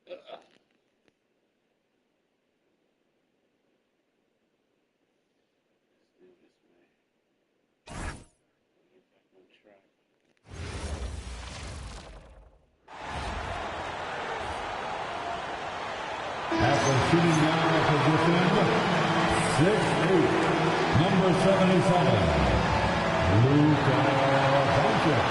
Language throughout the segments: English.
After shooting down to defend, 6'8", number 77, Luka Doncic.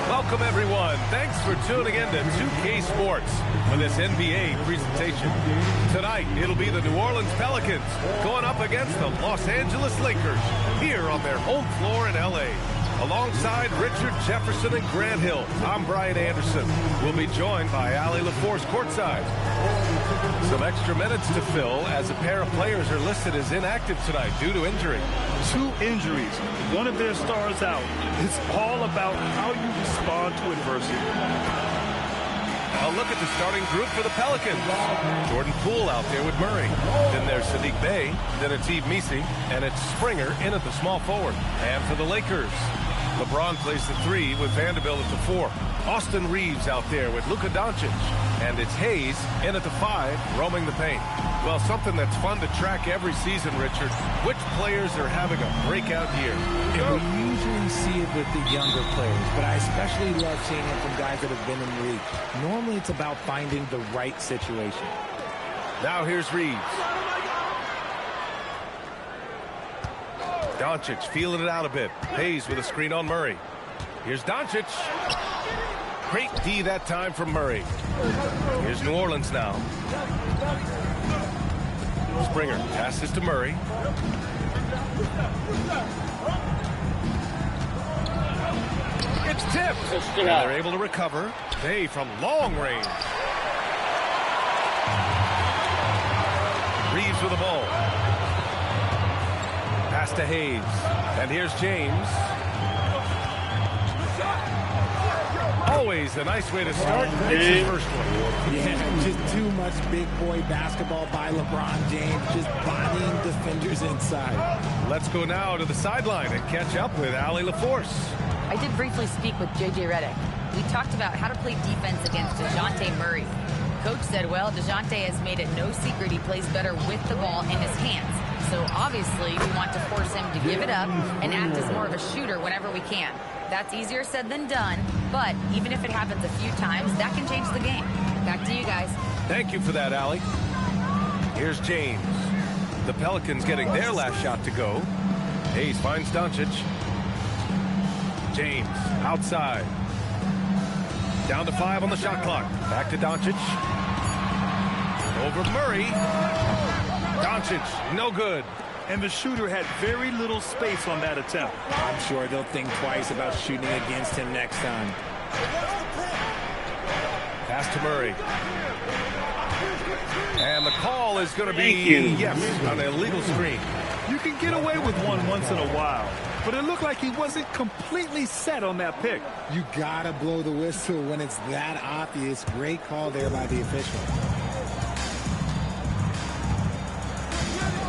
Welcome, everyone. Thanks for tuning in to 2K Sports for this NBA presentation. Tonight, it'll be the New Orleans Pelicans going up against the Los Angeles Lakers here on their home floor in L.A. Alongside Richard Jefferson and Grant Hill, I'm Brian Anderson. We'll be joined by Allie LaForce courtside. Some extra minutes to fill as a pair of players are listed as inactive tonight due to injury. 2 injuries, one of their stars out. It's all about how you respond to adversity. A look at the starting group for the Pelicans. Jordan Poole out there with Murray. Then there's Sadiq Bey. Then it's Yves Missi. And it's Springer in at the small forward. And for the Lakers, LeBron plays the 3 with Vanderbilt at the 4. Austin Reeves out there with Luka Doncic. And it's Hayes in at the 5, roaming the paint. Well, something that's fun to track every season, Richard. Which players are having a breakout year? And we usually see it with the younger players, but I especially love seeing it from guys that have been in the league. Normally, it's about finding the right situation. Now here's Reeves. Doncic feeling it out a bit. Hayes with a screen on Murray. Here's Doncic. Great D that time from Murray. Here's New Orleans now. Springer passes to Murray. It's tipped. And they're able to recover. They from long range. Reeves with the ball. Pass to Hayes. And here's James. Always a nice way to start. It's his first one. Yeah, just too much big boy basketball by LeBron James, just bodying defenders inside. Let's go now to the sideline and catch up with Allie LaForce. I did briefly speak with J.J. Redick. We talked about how to play defense against DeJounte Murray. Coach said, well, DeJounte has made it no secret he plays better with the ball in his hands. So obviously we want to force him to give it up and act as more of a shooter whenever we can. That's easier said than done, but even if it happens a few times, that can change the game. Back to you guys. Thank you for that, Allie. Here's James. The Pelicans getting their last shot to go. Hayes finds Doncic. James outside. Down to 5 on the shot clock. Back to Doncic. Over Murray. Doncic, no good. And the shooter had very little space on that attempt. I'm sure they'll think twice about shooting against him next time. Pass to Murray. And the call is going to be, yes, on an illegal screen. You can get away with one once in a while, but it looked like he wasn't completely set on that pick. You gotta blow the whistle when it's that obvious. Great call there by the official.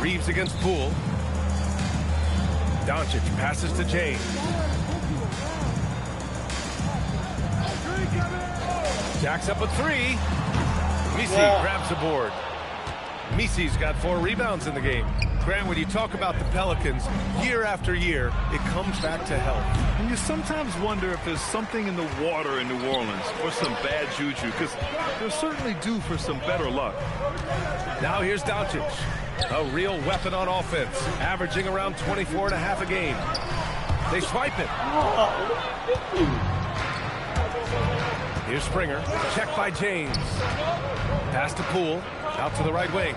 Reeves against Poole. Doncic passes to James. Jacks up a 3. Missi grabs the board. Missi's got 4 rebounds in the game. Grant, when you talk about the Pelicans, year after year, it comes back to health. And you sometimes wonder if there's something in the water in New Orleans or some bad juju, because they're certainly due for some better luck. Now here's Doncic. A real weapon on offense, averaging around 24 and a half a game. They swipe it. Here's Springer. Checked by James. Pass to Poole. Out to the right wing.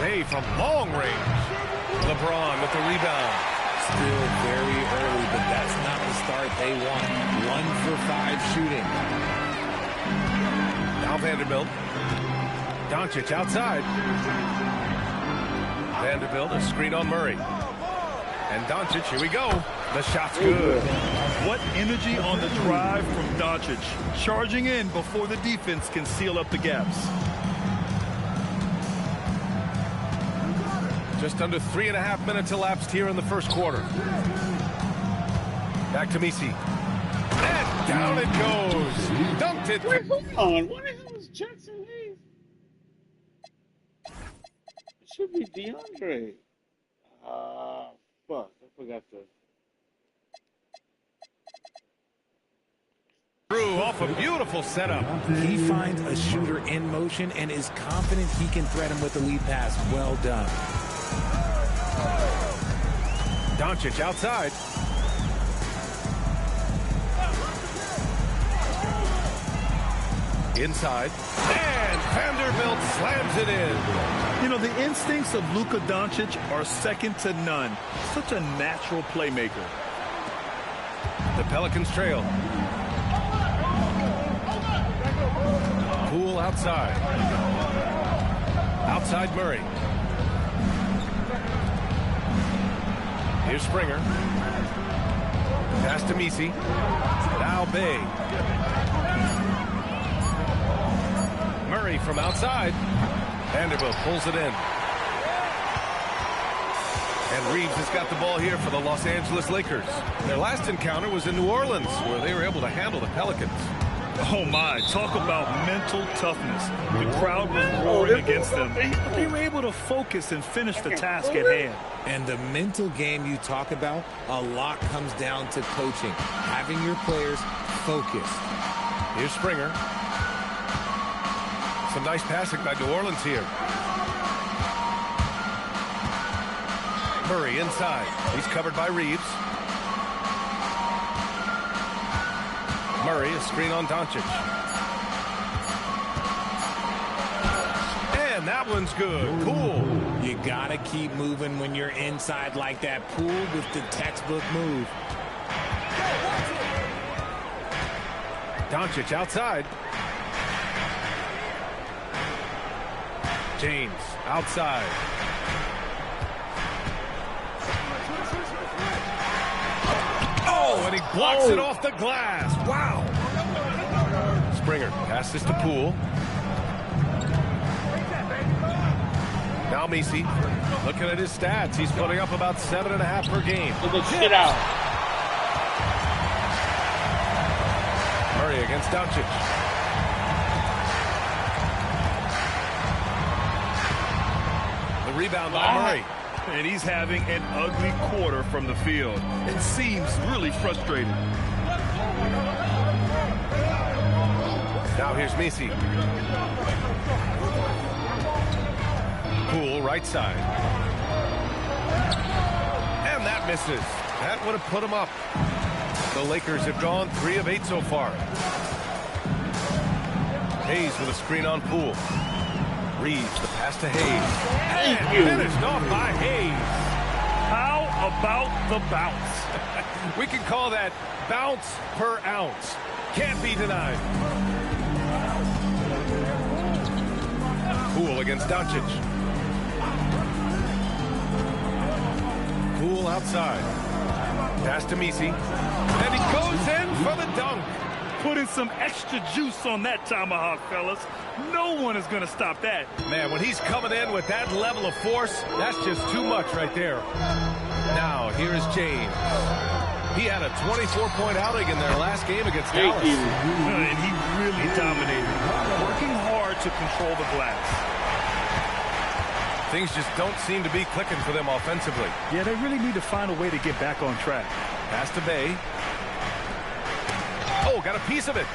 Hey, from long range. LeBron with the rebound. Still very early, but that's not the start they want. 1 for 5 shooting. Now Vanderbilt. Doncic outside. Vanderbilt, a screen on Murray. And Doncic, here we go. The shot's good. What energy on the drive from Doncic. Charging in before the defense can seal up the gaps. Just under 3.5 minutes elapsed here in the first quarter. Back to Misi. And down it goes. Dunked it. Wait, hold on. What the hell is Jackson Hayes? It should be DeAndre. Fuck. I forgot to. Drew off a beautiful setup. He finds a shooter in motion and is confident he can thread him with the lead pass. Well done. Doncic outside. Inside. And Vanderbilt slams it in. You know, the instincts of Luka Doncic are second to none. Such a natural playmaker. The Pelicans trail. Poole outside. Outside Murray. Here's Springer. Pass to Misi. Now Bay. Murray from outside. Vanderbilt pulls it in. And Reeves has got the ball here for the Los Angeles Lakers. Their last encounter was in New Orleans, where they were able to handle the Pelicans. Oh my, talk about mental toughness. The crowd was roaring against them, but they were able to focus and finish the task at hand. And the mental game you talk about, a lot comes down to coaching, having your players focused. Here's Springer. Some nice passing by New Orleans here. Murray inside. He's covered by Reeves. Murray, a screen on Doncic. And that one's good. Poole. You gotta keep moving when you're inside like that. Poole with the textbook move. Doncic outside. James outside. Oh, and he blocks it off the glass. Wow. Springer passes to Poole. Now Misi, looking at his stats, he's putting up about 7.5 per game. Get the shit out. Murray against Doncic. The rebound by Murray. And he's having an ugly quarter from the field. It seems really frustrating. Now here's Misi. Poole right side. And that misses. That would have put him up. The Lakers have gone 3 of 8 so far. Hayes with a screen on Poole. Reeves, the pass to Hayes. Thank And you. finished off by Hayes. How about the bounce? We can call that bounce per ounce. Can't be denied. Poole against Doncic. Poole outside. Pass to Misi. And he goes in for the dunk. Putting some extra juice on that tomahawk, fellas. No one is going to stop that. Man, when he's coming in with that level of force, that's just too much right there. Now, here is James. He had a 24-point outing in their last game against Dallas. And he really dominated. Working hard to control the glass. Things just don't seem to be clicking for them offensively. Yeah, they really need to find a way to get back on track. Pass to Bay. Oh, got a piece of it.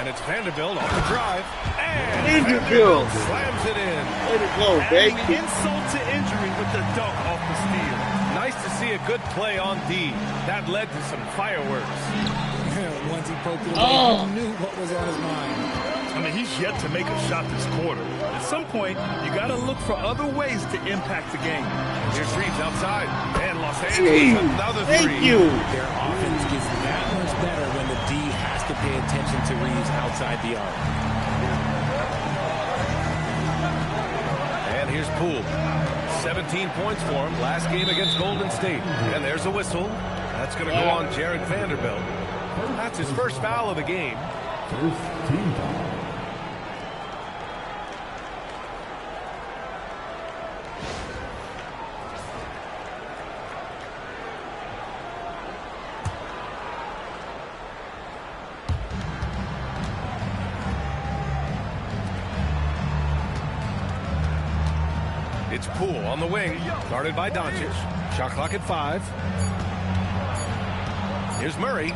And it's Vanderbilt off the drive. And Vanderbilt slams it in. Way to go, baby. Adding insult to injury with the dunk off the steal. Nice to see a good play on D. That led to some fireworks. Once he poked it away, he knew what was on his mind. I mean, he's yet to make a shot this quarter. At some point, you got to look for other ways to impact the game. Here's Reeves outside. And Los Angeles another three. Thank you. Their offense gets that much better when the D has to pay attention to Reeves outside the arc. And here's Poole. 17 points for him last game against Golden State. And there's a whistle. That's going to go on Jared Vanderbilt. That's his first foul of the game. First team foul. It's Poole on the wing, guarded by Doncic. Shot clock at 5. Here's Murray.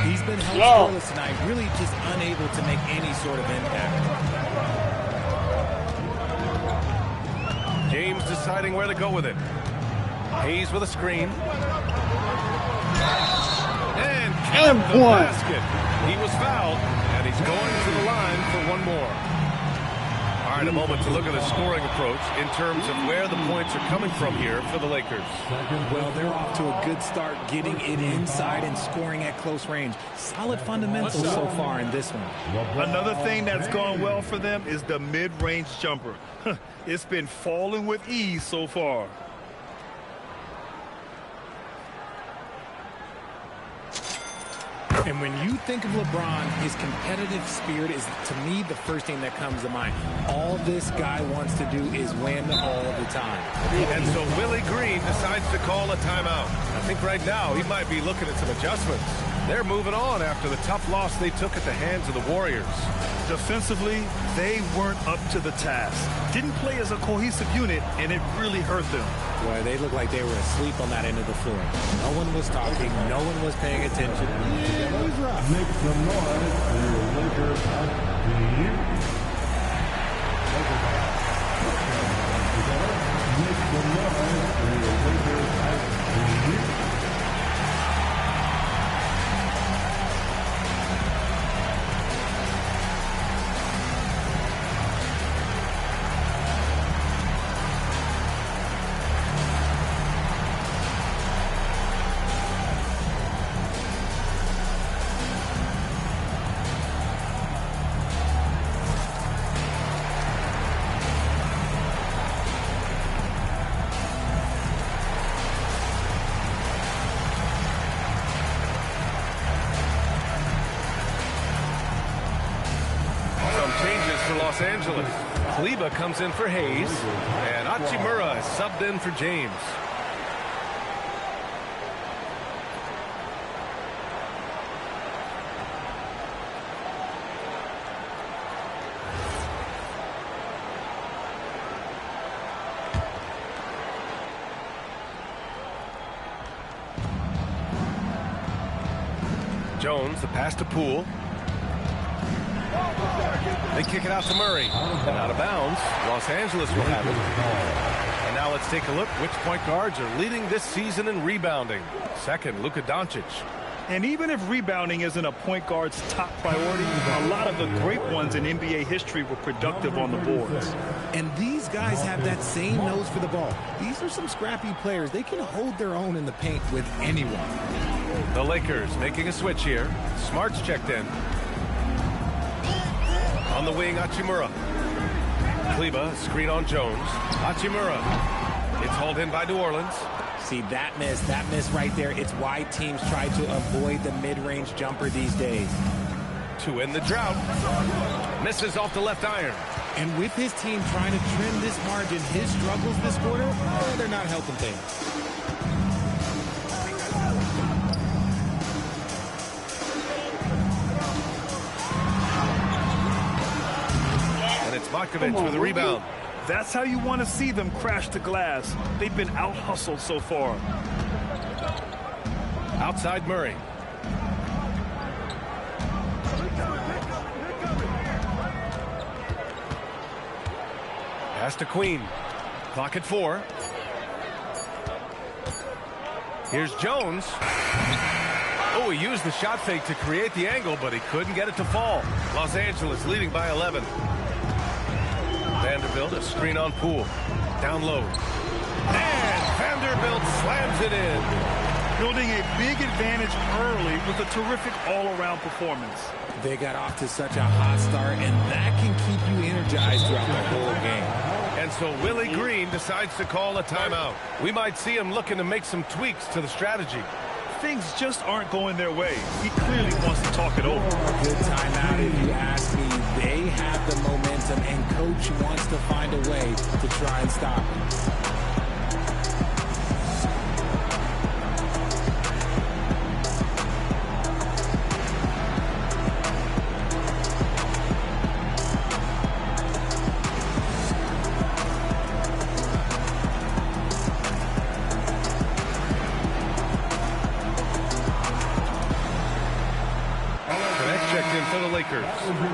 He's been held scoreless tonight, really just unable to make any sort of impact. James deciding where to go with it. Hayes with a screen. And count the basket. He was fouled, and he's going to the line for one more. All right, a moment to look at the scoring approach in terms of where the points are coming from here for the Lakers. Well, they're off to a good start getting it inside and scoring at close range. Solid fundamentals so far in this one. Another thing that's gone well for them is the mid-range jumper. It's been falling with ease so far. And when you think of LeBron, his competitive spirit is, to me, the first thing that comes to mind. All this guy wants to do is win all the time. And so Willie Green decides to call a timeout. I think right now he might be looking at some adjustments. They're moving on after the tough loss they took at the hands of the Warriors. Defensively, they weren't up to the task. Didn't play as a cohesive unit, and it really hurt them. Boy, they looked like they were asleep on that end of the floor. No one was talking. No one was paying attention. It was rough. Make some noise for your Lakers at the year. Make some noise for your Lakers at the year. Los Angeles. Kleber comes in for Hayes, and Hachimura is subbed in for James. Jones, the pass to Poole. They kick it out to Murray. And out of bounds. Los Angeles will have it. And now let's take a look which point guards are leading this season in rebounding. Second, Luka Doncic. And even if rebounding isn't a point guard's top priority, a lot of the great ones in NBA history were productive on the boards. And these guys have that same nose for the ball. These are some scrappy players. They can hold their own in the paint with anyone. The Lakers making a switch here. Smart's checked in. On the wing, Hachimura. Kleber, screen on Jones. Hachimura. It's hauled in by New Orleans. See, that miss right there. It's why teams try to avoid the mid-range jumper these days. To end the drought. Misses off the left iron. And with his team trying to trim this margin, his struggles this quarter, they're not helping things. Markovic with a rebound. That's how you want to see them crash the glass. They've been out-hustled so far. Outside Murray. Pass to Queen. Clock at 4. Here's Jones. Oh, he used the shot fake to create the angle, but he couldn't get it to fall. Los Angeles leading by 11. Vanderbilt, a screen on Poole. Down low. And Vanderbilt slams it in. Building a big advantage early with a terrific all-around performance. They got off to such a hot start, and that can keep you energized throughout the whole game. And so Willie Green decides to call a timeout. We might see him looking to make some tweaks to the strategy. Things just aren't going their way. He clearly wants to talk it over. Good timeout if you ask me. They have the momentum, and coach wants to find a way to try and stop him. Lakers.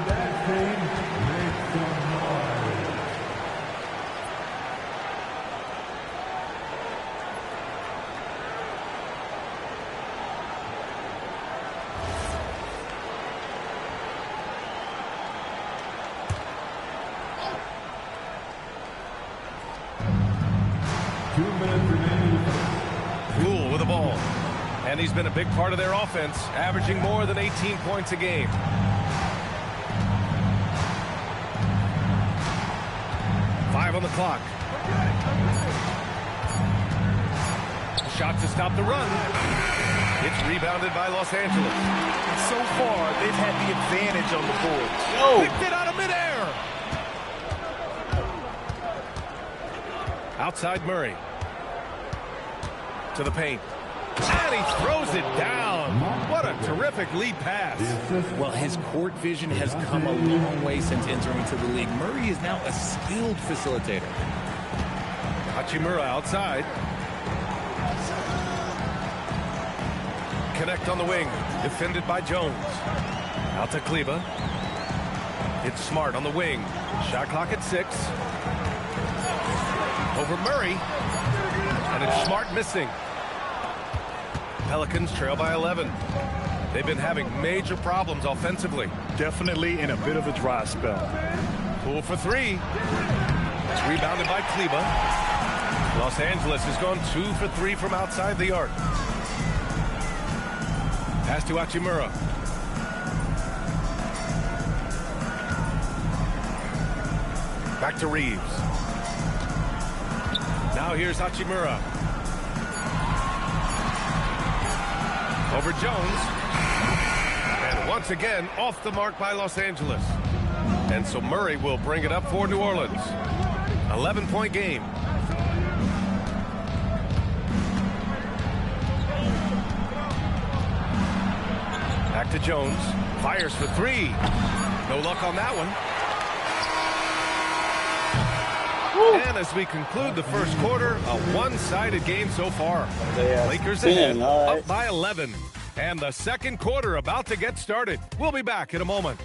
That team makes some noise. Poole with the ball. And he's been a big part of their offense, averaging more than 18 points a game. Five on the clock. Shot to stop the run. It's rebounded by Los Angeles. And so far, they've had the advantage on the boards. Picked it out of midair. Outside Murray. To the paint. And he throws it down. What a terrific lead pass. Well, his court vision has come a long way since entering into the league. Murray is now a skilled facilitator. Hachimura outside. Connect on the wing. Defended by Jones. Out to Kleba. It's Smart on the wing. Shot clock at 6. Over Murray. And it's Smart missing. Pelicans trail by 11. They've been having major problems offensively. Definitely in a bit of a dry spell. Poole for 3. It's rebounded by Kleba. Los Angeles has gone 2 for 3 from outside the arc. Pass to Hachimura. Back to Reeves. Now here's Hachimura. Over Jones. And once again, off the mark by Los Angeles. And so Murray will bring it up for New Orleans. 11-point game. Back to Jones. Fires for 3. No luck on that one. And as we conclude the first quarter, a one-sided game so far. Lakers ahead, up by 11. And the second quarter about to get started. We'll be back in a moment.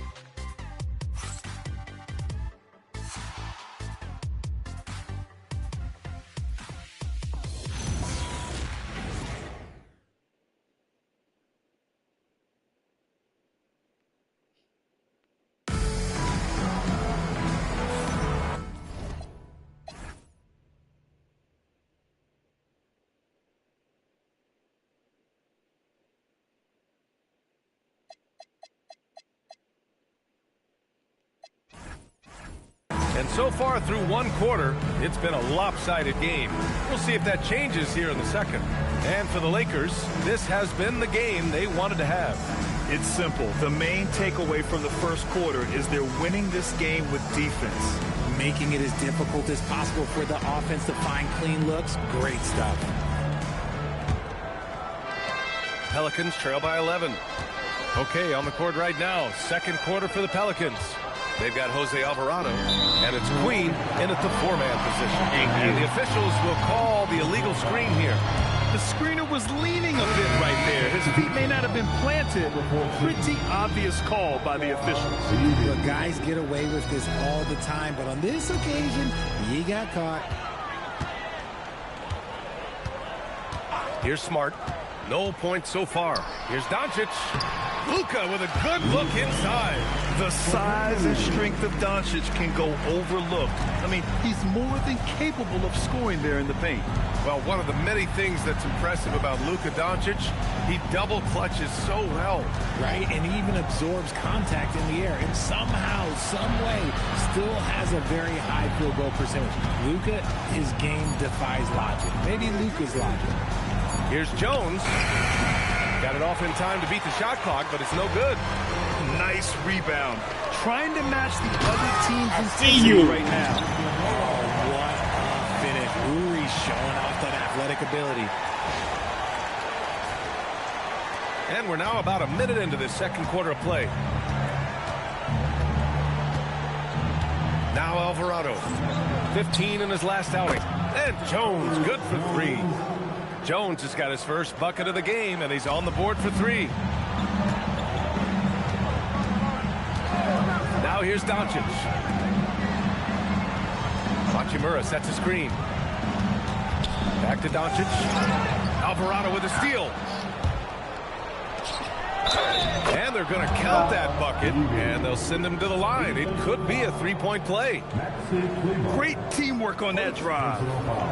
And so far through one quarter, it's been a lopsided game. We'll see if that changes here in the second. And for the Lakers, this has been the game they wanted to have. It's simple. The main takeaway from the first quarter is they're winning this game with defense. Making it as difficult as possible for the offense to find clean looks. Great stuff. Pelicans trail by 11. Okay, on the court right now, second quarter for the Pelicans. They've got Jose Alvarado, and it's Queen in at the 4-man position. And the officials will call the illegal screen here. The screener was leaning a bit right there. His feet may not have been planted. Pretty obvious call by the officials. Look, guys get away with this all the time, but on this occasion, he got caught. Here's Smart. No points so far. Here's Doncic. Luka with a good look inside. The size and strength of Doncic can go overlooked. I mean, he's more than capable of scoring there in the paint. Well, one of the many things that's impressive about Luka Doncic, he double clutches so well. Right, and he even absorbs contact in the air, and somehow, some way, still has a very high field goal percentage. Luka, his game defies logic. Maybe Luka's logic. Here's Jones. Got it off in time to beat the shot clock, but it's no good. Nice rebound. Trying to match the other team's intensity right now. Oh, what a finish. Uri showing off that athletic ability. And we're now about a minute into this second quarter of play. Now Alvarado. 15 in his last outing. And Jones, good for 3. Jones has got his first bucket of the game, and he's on the board for 3. here's Doncic. Hachimura sets a screen. Back to Doncic. Alvarado with a steal. And they're going to count that bucket, and they'll send him to the line. It could be a three-point play. Great teamwork on that drive,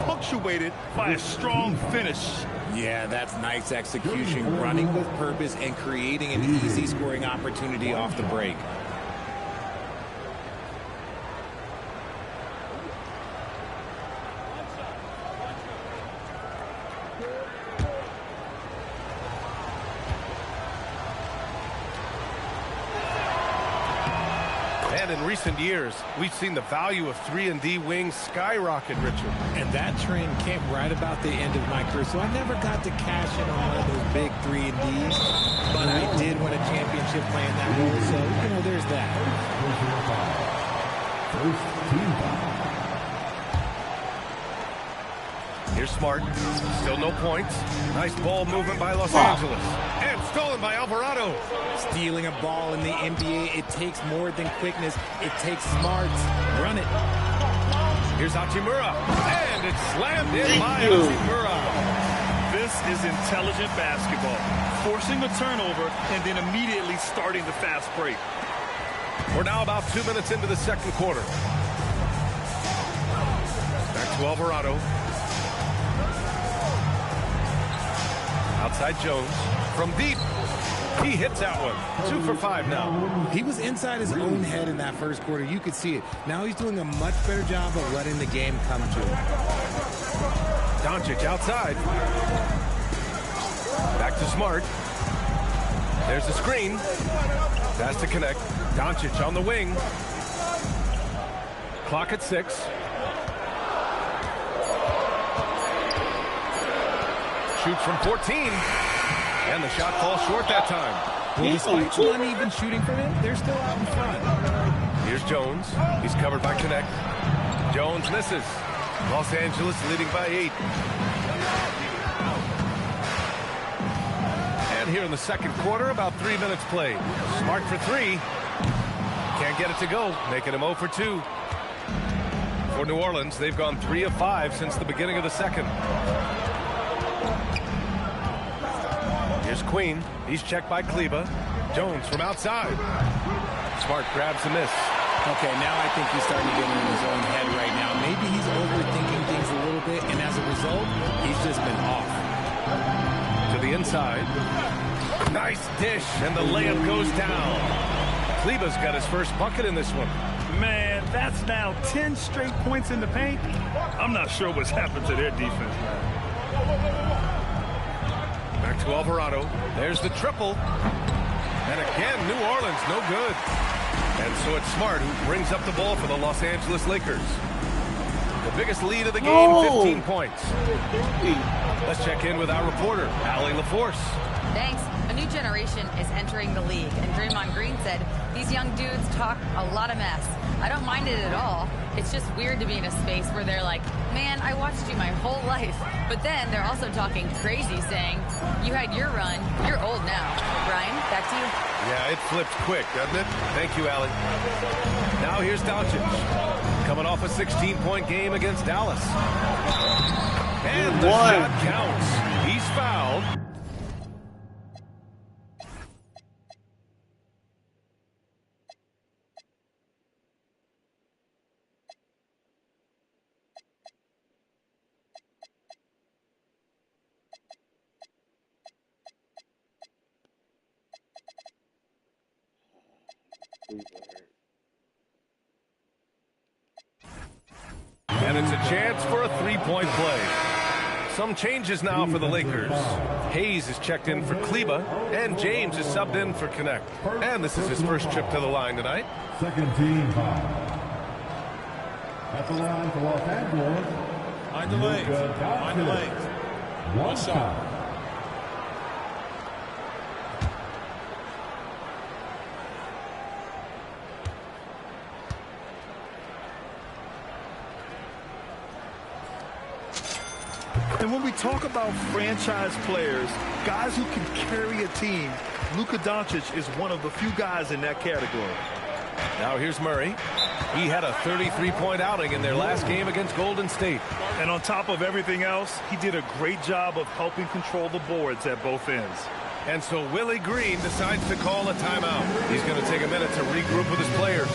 punctuated by a strong finish. Yeah, that's nice execution, running with purpose and creating an easy scoring opportunity off the break. And in recent years, we've seen the value of 3-and-D wings skyrocket, Richard. And that trend came right about the end of my career, so I never got to cash in on one of those big 3-and-Ds, but I did win a championship playing that role, so, you know, there's that. First team foul. Here's Smart. Still no points. Nice ball movement by Los Angeles. And stolen by Alvarado. Stealing a ball in the NBA, it takes more than quickness. It takes smarts. Run it. Here's Hachimura. And it's slammed in by Hachimura. This is intelligent basketball. Forcing a turnover and then immediately starting the fast break. We're now about 2 minutes into the second quarter. Back to Alvarado. Outside Jones. From deep. He hits that one. 2 for 5 now. He was inside his own head in that first quarter. You could see it. Now he's doing a much better job of letting the game come to him. Doncic outside. Back to Smart. There's the screen. That's to connect. Doncic on the wing. Clock at 6. Shoots from 14. And the shot falls short that time. Well, despite some uneven shooting from him, they're still out in front. Here's Jones. He's covered by Connect. Jones misses. Los Angeles leading by 8. And here in the second quarter, about 3 minutes played. Smart for 3. Can't get it to go, making him 0 for 2. For New Orleans, they've gone 3 of 5 since the beginning of the second. Here's Queen. He's checked by Kleba. Jones from outside. Smart grabs the miss. Okay, now I think he's starting to get in his own head right now. Maybe he's overthinking things a little bit, and as a result, he's just been off. To the inside. Nice dish, and the layup goes down. Kleba's got his first bucket in this one. Man, that's now 10 straight points in the paint. I'm not sure what's happened to their defense, man. Back to Alvarado. There's the triple. And again, New Orleans, no good. And so it's Smart who brings up the ball for the Los Angeles Lakers. The biggest lead of the game, 15 points. Let's check in with our reporter, Allie LaForce. Thanks. A new generation is entering the league, and Draymond Green said these young dudes talk a lot of mess. I don't mind it at all. It's just weird to be in a space where they're like, man, I watched you my whole life. But then they're also talking crazy, saying, you had your run, you're old now. Brian, back to you. Yeah, it flipped quick, doesn't it? Thank you, Allie. Now here's Doncic, coming off a 16-point game against Dallas. And the shot counts. He's fouled. And it's a chance for a three-point play. Some changes now for the Lakers. Hayes is checked in for Kleba, and James is subbed in for Connect. And this is his first trip to the line tonight. Second team foul. At the line for Los Angeles. Mind the legs. Mind the legs. One shot. And when we talk about franchise players, guys who can carry a team, Luka Doncic is one of the few guys in that category. Now here's Murray. He had a 33-point outing in their last game against Golden State. And on top of everything else, he did a great job of helping control the boards at both ends. And so Willie Green decides to call a timeout. He's going to take a minute to regroup with his players.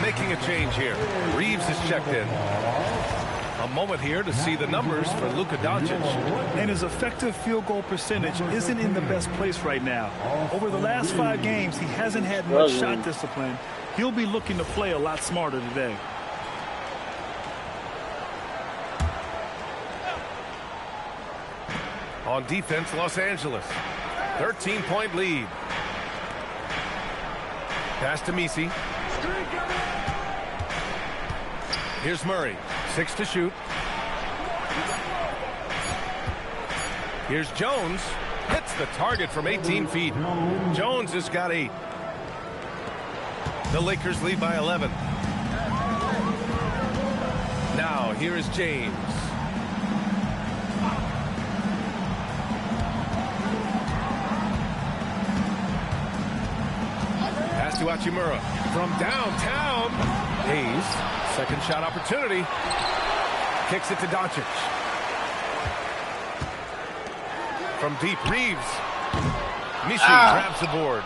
Making a change here. Reeves is checked in. A moment here to see the numbers for Luka Doncic. And his effective field goal percentage isn't in the best place right now. Over the last 5 games, he hasn't had much shot discipline. He'll be looking to play a lot smarter today. On defense, Los Angeles. 13-point lead. Pass to Misi. Here's Murray. 6 to shoot. Here's Jones. Hits the target from 18 feet. Jones has got 8. The Lakers lead by 11. Now here is James. Pass to Hachimura. From downtown. Hayes. Second shot opportunity. Kicks it to Doncic. From deep, Reeves. Misi grabs the board.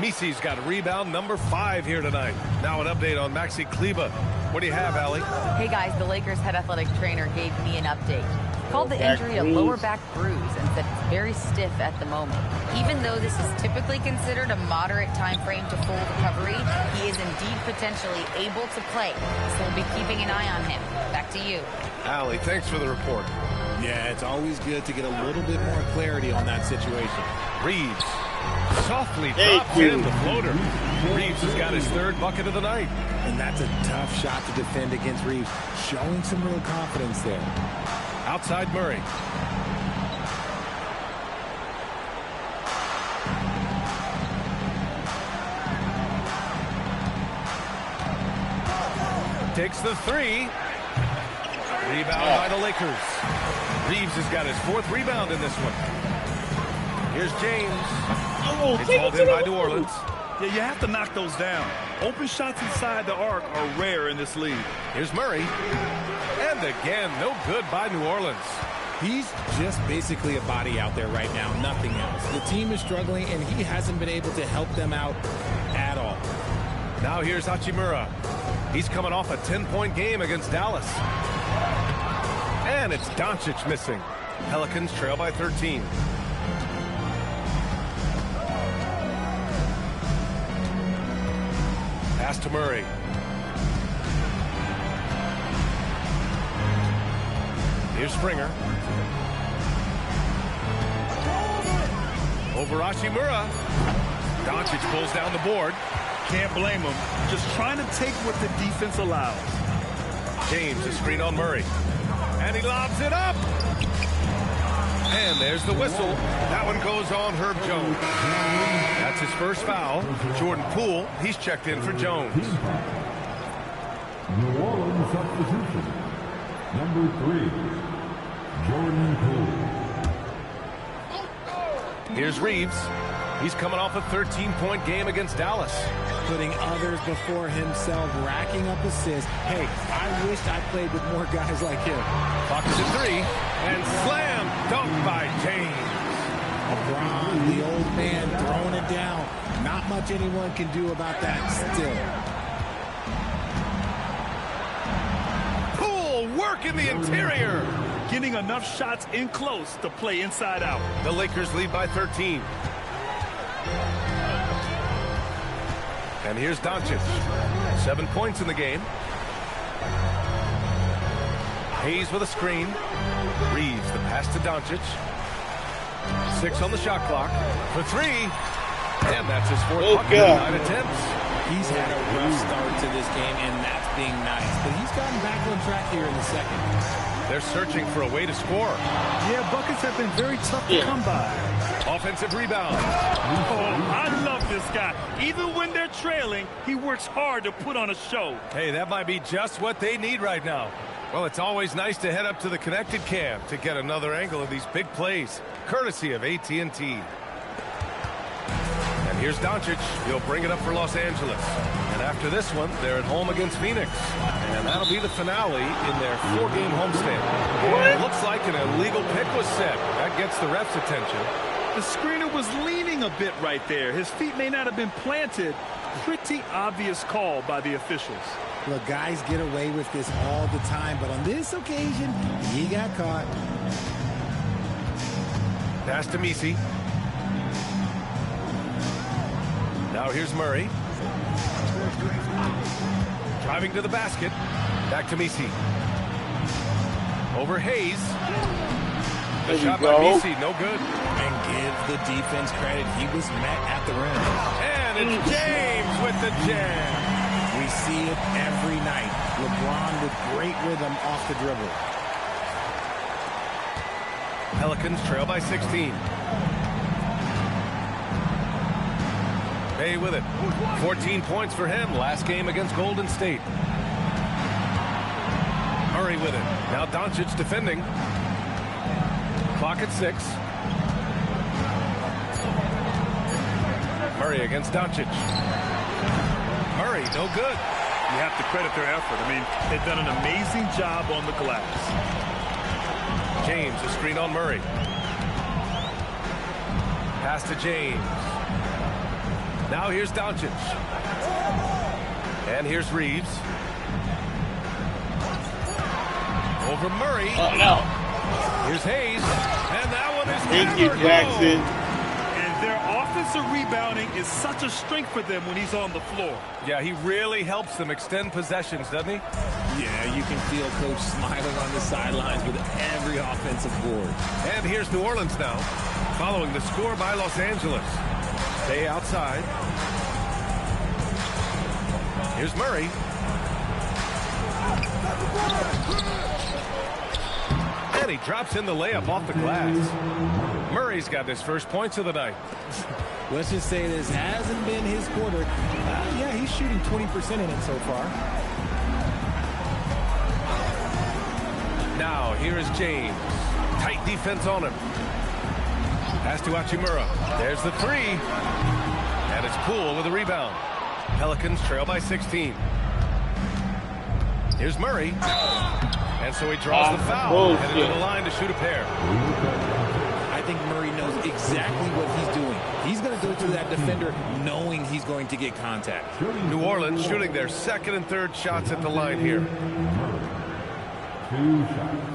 Misi's got rebound number 5 here tonight. Now an update on Maxi Kleber. What do you have, Allie? Hey guys, the Lakers head athletic trainer gave me an update. Called the injury a lower back bruise and said it's very stiff at the moment. Even though this is typically considered a moderate time frame to full recovery, he is indeed potentially able to play. So we'll be keeping an eye on him. Back to you. Allie, thanks for the report. Yeah, it's always good to get a little bit more clarity on that situation. Reeves softly drops in the floater. Reeves has got his 3rd bucket of the night. And that's a tough shot to defend against Reeves. Showing some real confidence there. Outside Murray. Takes the 3. Rebound by the Lakers. Reeves has got his 4th rebound in this one. Here's James. It's hauled in by New Orleans. Yeah, you have to knock those down. Open shots inside the arc are rare in this league. Here's Murray. And again, no good by New Orleans. He's just basically a body out there right now, nothing else. The team is struggling, and he hasn't been able to help them out at all. Now here's Hachimura. He's coming off a 10-point game against Dallas. And it's Doncic missing. Pelicans trail by 13. Pass to Murray. Here's Springer. Over Hachimura. Doncic pulls down the board. Can't blame him. Just trying to take what the defense allows. James, a screen on Murray. And he lobs it up. And there's the whistle. That one goes on Herb Jones. That's his first foul. Jordan Poole, he's checked in for Jones. New Orleans substitution. Number 3, Jordan Poole. Here's Reeves. He's coming off a 13-point game against Dallas. Putting others before himself, racking up assists. Hey, I wish I played with more guys like him. Clock is at 3. And slam dunk by James. LeBron, the old man, throwing it down. Not much anyone can do about that still. Poole work in the interior. Getting enough shots in close to play inside out. The Lakers lead by 13. And here's Doncic. 7 points in the game. Hayes with a screen. Reeves the pass to Doncic. 6 on the shot clock. For 3. And that's his 4th bucket in 9 attempts. He's had a rough start to this game, and that's being nice. But he's gotten back on track here in the second. They're searching for a way to score. Yeah, buckets have been very tough to come by. Offensive rebound. Oh, I love this guy. Even when they're trailing, he works hard to put on a show. Hey, that might be just what they need right now. Well, it's always nice to head up to the connected cam to get another angle of these big plays, courtesy of AT&T. And here's Doncic. He'll bring it up for Los Angeles. And after this one, they're at home against Phoenix. And that'll be the finale in their 4-game homestand. And it looks like an illegal pick was set. That gets the ref's attention. The screener was leaning a bit right there. His feet may not have been planted. Pretty obvious call by the officials. Look, guys get away with this all the time, but on this occasion, he got caught. Pass to Misi. Now here's Murray. Driving to the basket. Back to Misi. Over Hayes. The shot by Misi, no good. And give the defense credit. He was met at the rim. And it's James with the jam. We see it every night. LeBron with great rhythm off the dribble. Pelicans trail by 16. Bay with it. 14 points for him last game against Golden State. Murray with it. Now Doncic defending. Clock at 6. Murray against Doncic. Murray, no good. You have to credit their effort. I mean, they've done an amazing job on the glass. James, a screen on Murray. Pass to James. Now here's Doncic. And here's Reeves. Over Murray. Oh, no. Here's Hayes. And that one is Thank you, hammered Jackson. home. And their offensive rebounding is such a strength for them when he's on the floor. Yeah, he really helps them extend possessions, doesn't he? Yeah, you can feel Coach smiling on the sidelines with every offensive board. And here's New Orleans now, following the score by Los Angeles. Stay outside. Here's Murray. And he drops in the layup off the glass. Murray's got his first points of the night. Let's just say this hasn't been his quarter. Yeah, he's shooting 20% in it so far. Now, here is James. Tight defense on him. Pass to Hachimura. There's the 3. And it's Poole with a rebound. Pelicans trail by 16. Here's Murray. And so he draws the foul. Headed to the line to shoot a pair. I think Murray knows exactly what he's doing. He's going to go to that defender knowing he's going to get contact. New Orleans shooting their second and third shots at the line here. 2 shots.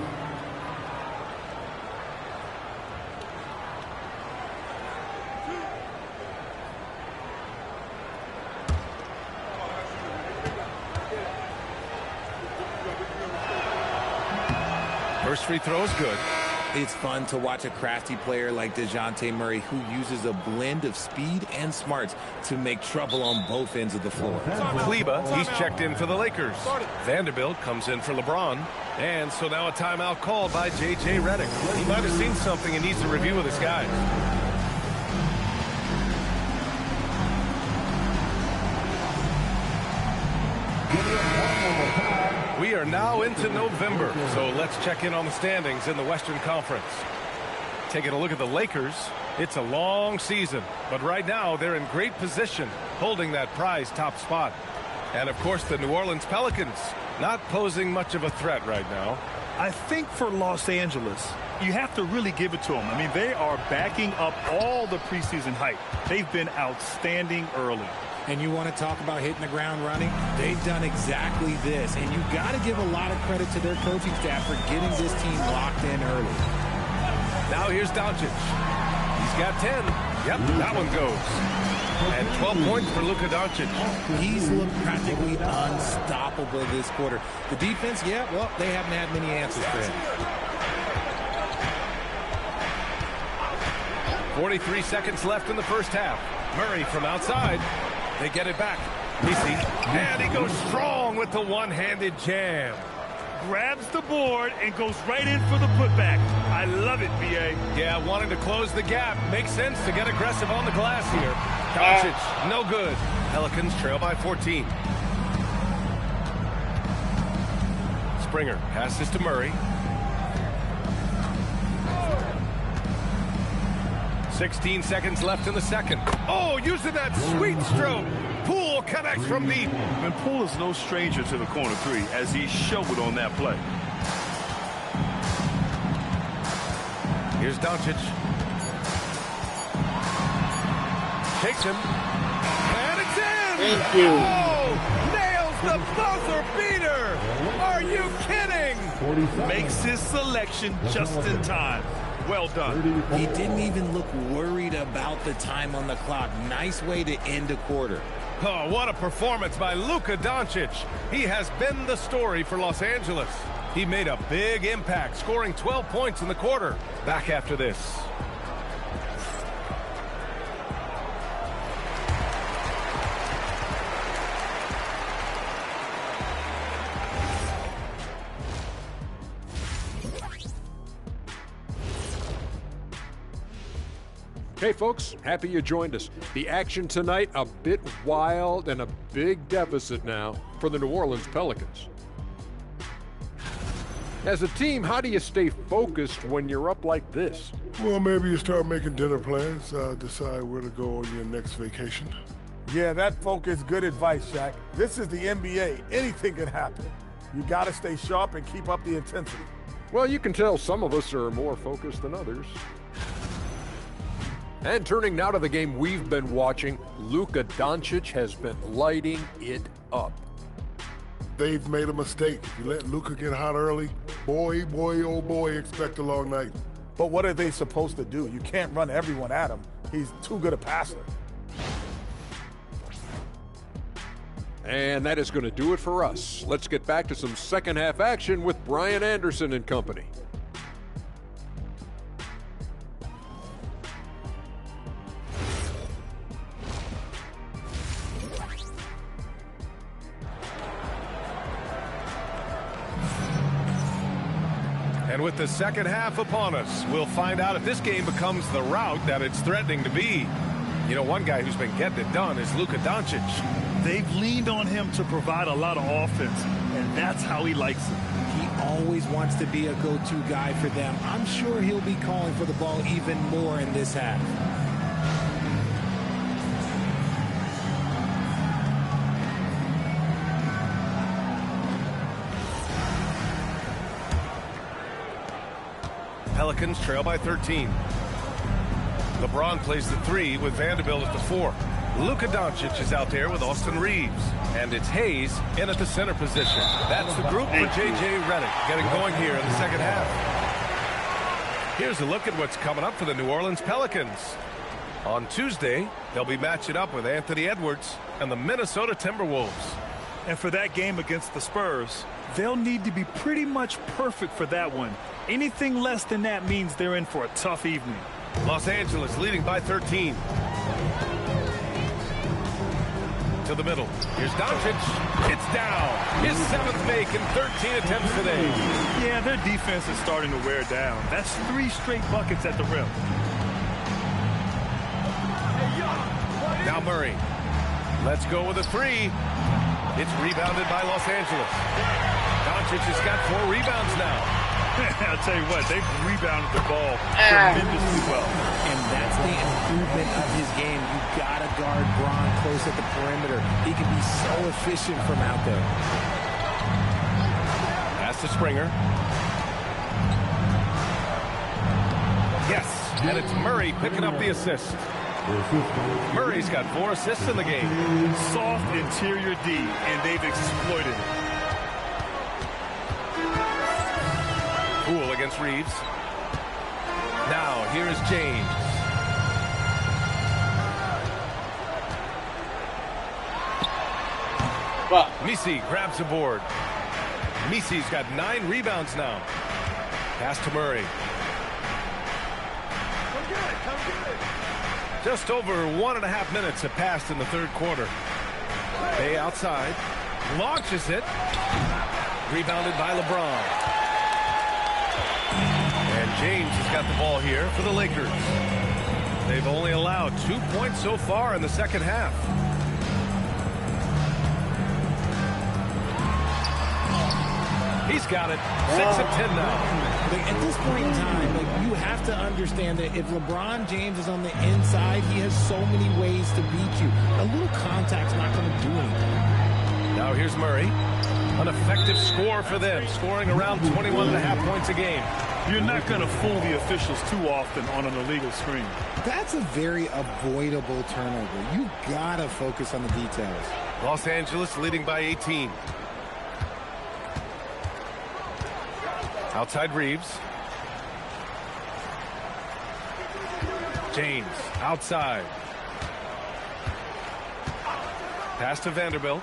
First free throw is good. It's fun to watch a crafty player like DeJounte Murray who uses a blend of speed and smarts to make trouble on both ends of the floor. Kleba, he's checked in for the Lakers. Vanderbilt comes in for LeBron. And so now a timeout called by J.J. Redick. He might have seen something and needs to review with his guys. We are now into November, so let's check in on the standings in the Western Conference. Taking a look at the Lakers, it's a long season, but right now they're in great position, holding that prized top spot. And of course the New Orleans Pelicans, not posing much of a threat right now. I think for Los Angeles, you have to really give it to them. I mean, they are backing up all the preseason hype. They've been outstanding early. And you want to talk about hitting the ground running? They've done exactly this. And you got to give a lot of credit to their coaching staff for getting this team locked in early. Now here's Doncic. He's got 10. Yep, that one goes. And 12 points for Luka Doncic. He's looked practically unstoppable this quarter. The defense, yeah, well, they haven't had many answers for him. 43 seconds left in the first half. Murray from outside. They get it back. Misi, and he goes strong with the one-handed jam. Grabs the board and goes right in for the putback. I love it, B.A. Yeah, wanting to close the gap. Makes sense to get aggressive on the glass here. Doncic, no good. Pelicans trail by 14. Springer passes to Murray. 16 seconds left in the second. Oh, using that sweet stroke. Poole connects from deep. And Poole is no stranger to the corner three, as he showed on that play. Here's Doncic. Takes him. And it's in! Thank you. Oh! Nails the buzzer beater! Are you kidding? Makes his selection just in time. Well done. He didn't even look worried about the time on the clock. Nice way to end a quarter. Oh, what a performance by Luka Doncic. He has been the story for Los Angeles. He made a big impact, scoring 12 points in the quarter. Back after this. Hey folks, happy you joined us. The action tonight, a bit wild and a big deficit now for the New Orleans Pelicans. As a team, how do you stay focused when you're up like this? Well, maybe you start making dinner plans, decide where to go on your next vacation. Yeah, that focus, good advice, Shaq. This is the NBA. Anything can happen. You got to stay sharp and keep up the intensity. Well, you can tell some of us are more focused than others. And turning now to the game we've been watching, Luka Doncic has been lighting it up. They've made a mistake. If you let Luka get hot early, boy, oh boy, expect a long night. But what are they supposed to do? You can't run everyone at him. He's too good a passer. And that is going to do it for us. Let's get back to some second half action with Brian Anderson and company. And with the second half upon us, we'll find out if this game becomes the rout that it's threatening to be. You know, one guy who's been getting it done is Luka Doncic. They've leaned on him to provide a lot of offense, and that's how he likes it. He always wants to be a go-to guy for them. I'm sure he'll be calling for the ball even more in this half. Pelicans trail by 13. LeBron plays the 3 with Vanderbilt at the 4. Luka Doncic is out there with Austin Reeves. And it's Hayes in at the center position. That's the group for J.J. Redick getting going here in the second half. Here's a look at what's coming up for the New Orleans Pelicans. On Tuesday, they'll be matching up with Anthony Edwards and the Minnesota Timberwolves. And for that game against the Spurs, they'll need to be pretty much perfect for that one. Anything less than that means they're in for a tough evening. Los Angeles leading by 13. To the middle. Here's Doncic. It's down. His 7th make in 13 attempts today. Yeah, their defense is starting to wear down. That's 3 straight buckets at the rim. Now Murray. Let's go with a 3. It's rebounded by Los Angeles. Doncic has got 4 rebounds now. I'll tell you what, they've rebounded the ball tremendously well. And that's the improvement of his game. You've got to guard Bron close at the perimeter. He can be so efficient from out there. Pass to Springer. Yes, and it's Murray picking up the assist. Murray's got 4 assists in the game. Soft interior D, and they've exploited it. Poole against Reeves. Now, here is James. Misi grabs a board. Misi's got 9 rebounds now. Pass to Murray. Just over 1.5 minutes have passed in the third quarter. Bay outside. Launches it. Rebounded by LeBron. And James has got the ball here for the Lakers. They've only allowed 2 points so far in the second half. He's got it. 6 of 10 now. At this point in time, you have to understand that if LeBron James is on the inside, he has so many ways to beat you. A little contact's not going to do anything. Now here's Murray. An effective score for them, scoring around 21.5 points a game. You're not going to fool the officials too often on an illegal screen. That's a very avoidable turnover. You got to focus on the details. Los Angeles leading by 18. Outside Reeves. James outside. Pass to Vanderbilt.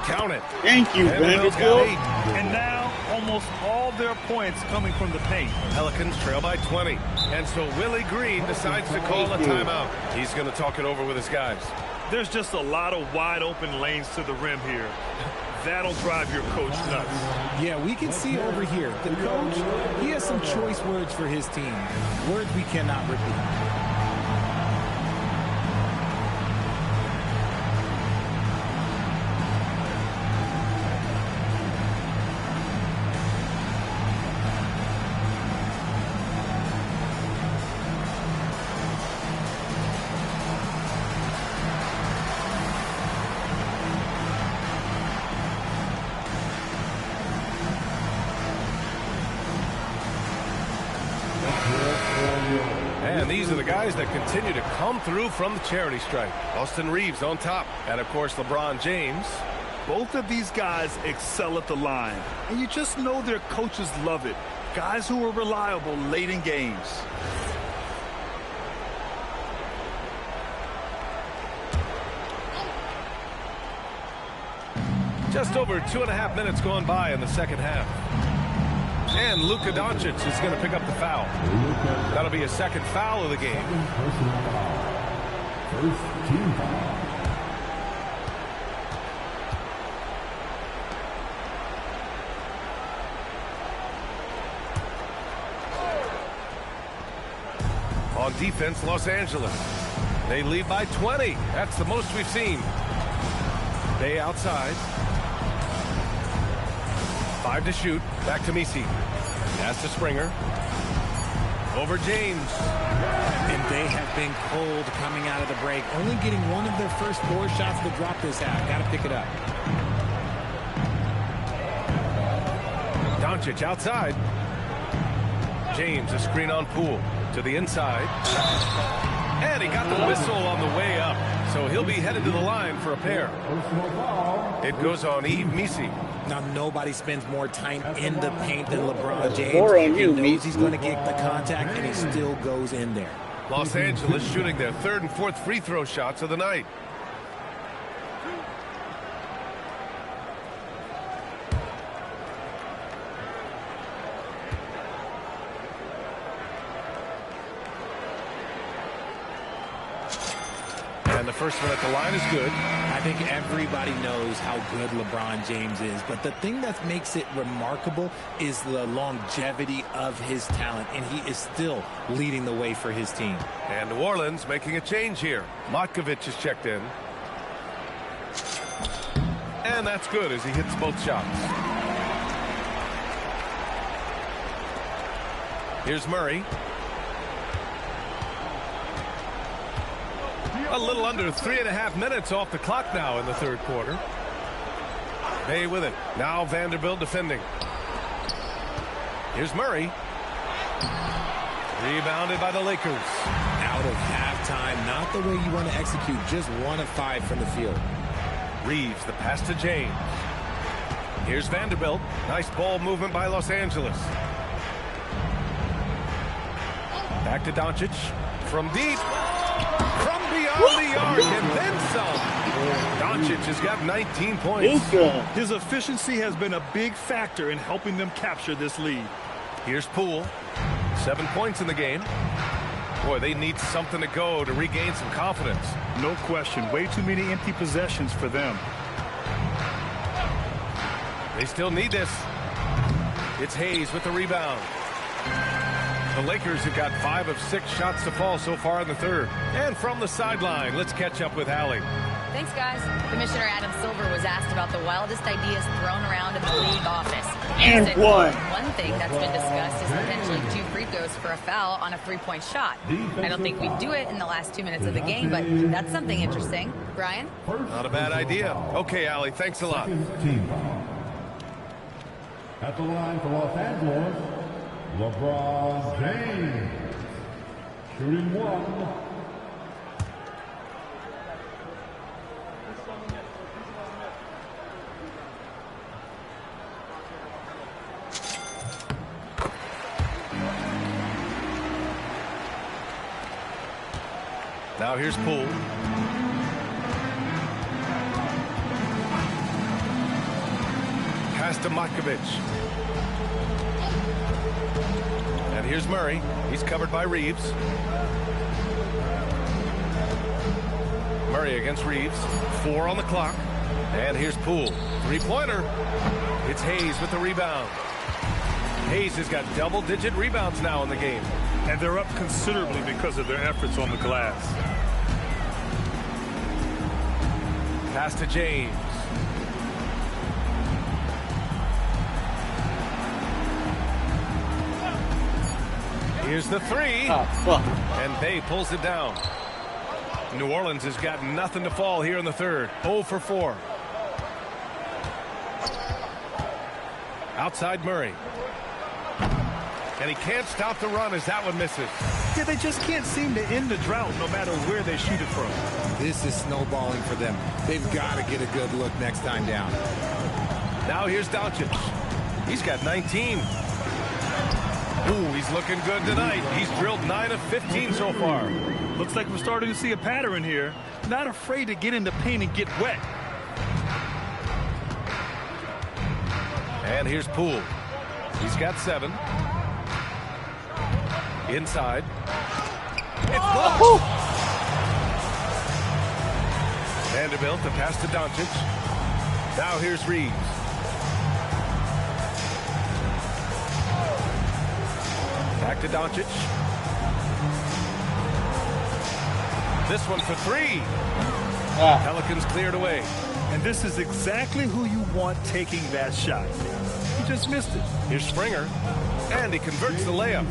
Count it. Thank you, Vanderbilt's got 8. And now almost all their points coming from the paint. Pelicans trail by 20. And so Willie Green decides to call a timeout. He's going to talk it over with his guys. There's just a lot of wide open lanes to the rim here. That'll drive your coach nuts. Yeah, we can see over here. The coach, he has some choice words for his team. Words we cannot repeat. And these are the guys that continue to come through from the charity stripe. Austin Reeves on top. And, of course, LeBron James. Both of these guys excel at the line. And you just know their coaches love it. Guys who are reliable late in games. Just over 2.5 minutes gone by in the second half. And Luka Doncic is going to pick up the foul. That'll be a second foul of the game. First team foul. On defense, Los Angeles. They lead by 20. That's the most we've seen. Bay outside. 5 to shoot. Back to Misi. Pass to Springer. Over James. And they have been cold coming out of the break. Only getting one of their first 4 shots to drop this half. Got to pick it up. Doncic outside. James, a screen on Poole. To the inside. And he got the whistle on the way up. So he'll be headed to the line for a pair. It goes on Yves Misi. Now, nobody spends more time in the paint than LeBron James. More on you, he knows he's going to get the contact, and he still goes in there. Los Angeles shooting their 3rd and 4th free throw shots of the night. And the first one at the line is good. I think everybody knows how good LeBron James is, but the thing that makes it remarkable is the longevity of his talent, and he is still leading the way for his team. And New Orleans making a change here. Matkovic is checked in. And that's good as he hits both shots. Here's Murray. A little under 3.5 minutes off the clock now in the third quarter. Bay with it. Now Vanderbilt defending. Here's Murray. Rebounded by the Lakers. Out of halftime, not the way you want to execute, just 1 of 5 from the field. Reeves, the pass to James. Here's Vanderbilt. Nice ball movement by Los Angeles. Back to Doncic. From deep. From beyond the arc and then some. Doncic has got 19 points. His efficiency has been a big factor in helping them capture this lead. Here's Poole. 7 points in the game. Boy, they need something to go to regain some confidence. No question. Way too many empty possessions for them. They still need this. It's Hayes with the rebound. The Lakers have got 5 of 6 shots to fall so far in the third. And from the sideline, let's catch up with Allie. Thanks, guys. Commissioner Adam Silver was asked about the wildest ideas thrown around in the league office. And said one thing that's been discussed is potentially 2 free throws for a foul on a 3-point shot. I don't think we'd do it in the last 2 minutes of the game, but that's something interesting. Brian? Not a bad idea. Okay, Allie, thanks a lot. Team foul. At the line for Los Angeles, LeBron James. Shooting 1. Now here's Poole. Pass to Matkovic. And here's Murray. He's covered by Reeves. Murray against Reeves. 4 on the clock. And here's Poole. 3-pointer. It's Hayes with the rebound. Hayes has got double-digit rebounds now in the game. And they're up considerably because of their efforts on the glass. Pass to James. Here's the 3. And Bay pulls it down. New Orleans has got nothing to fall here in the third. 0 for 4. Outside Murray. And he can't stop the run as that one misses. Yeah, they just can't seem to end the drought no matter where they shoot it from. This is snowballing for them. They've got to get a good look next time down. Now here's Doncic. He's got 19. Ooh, he's looking good tonight. He's drilled 9 of 15 so far. Looks like we're starting to see a pattern here. Not afraid to get in the paint and get wet. And here's Poole. He's got 7. Inside. It's blocked. Vanderbilt to pass to Doncic. Now here's Reeves. Back to Doncic. This one for 3. Pelicans cleared away. And this is exactly who you want taking that shot. He just missed it. Here's Springer. And he converts the layup.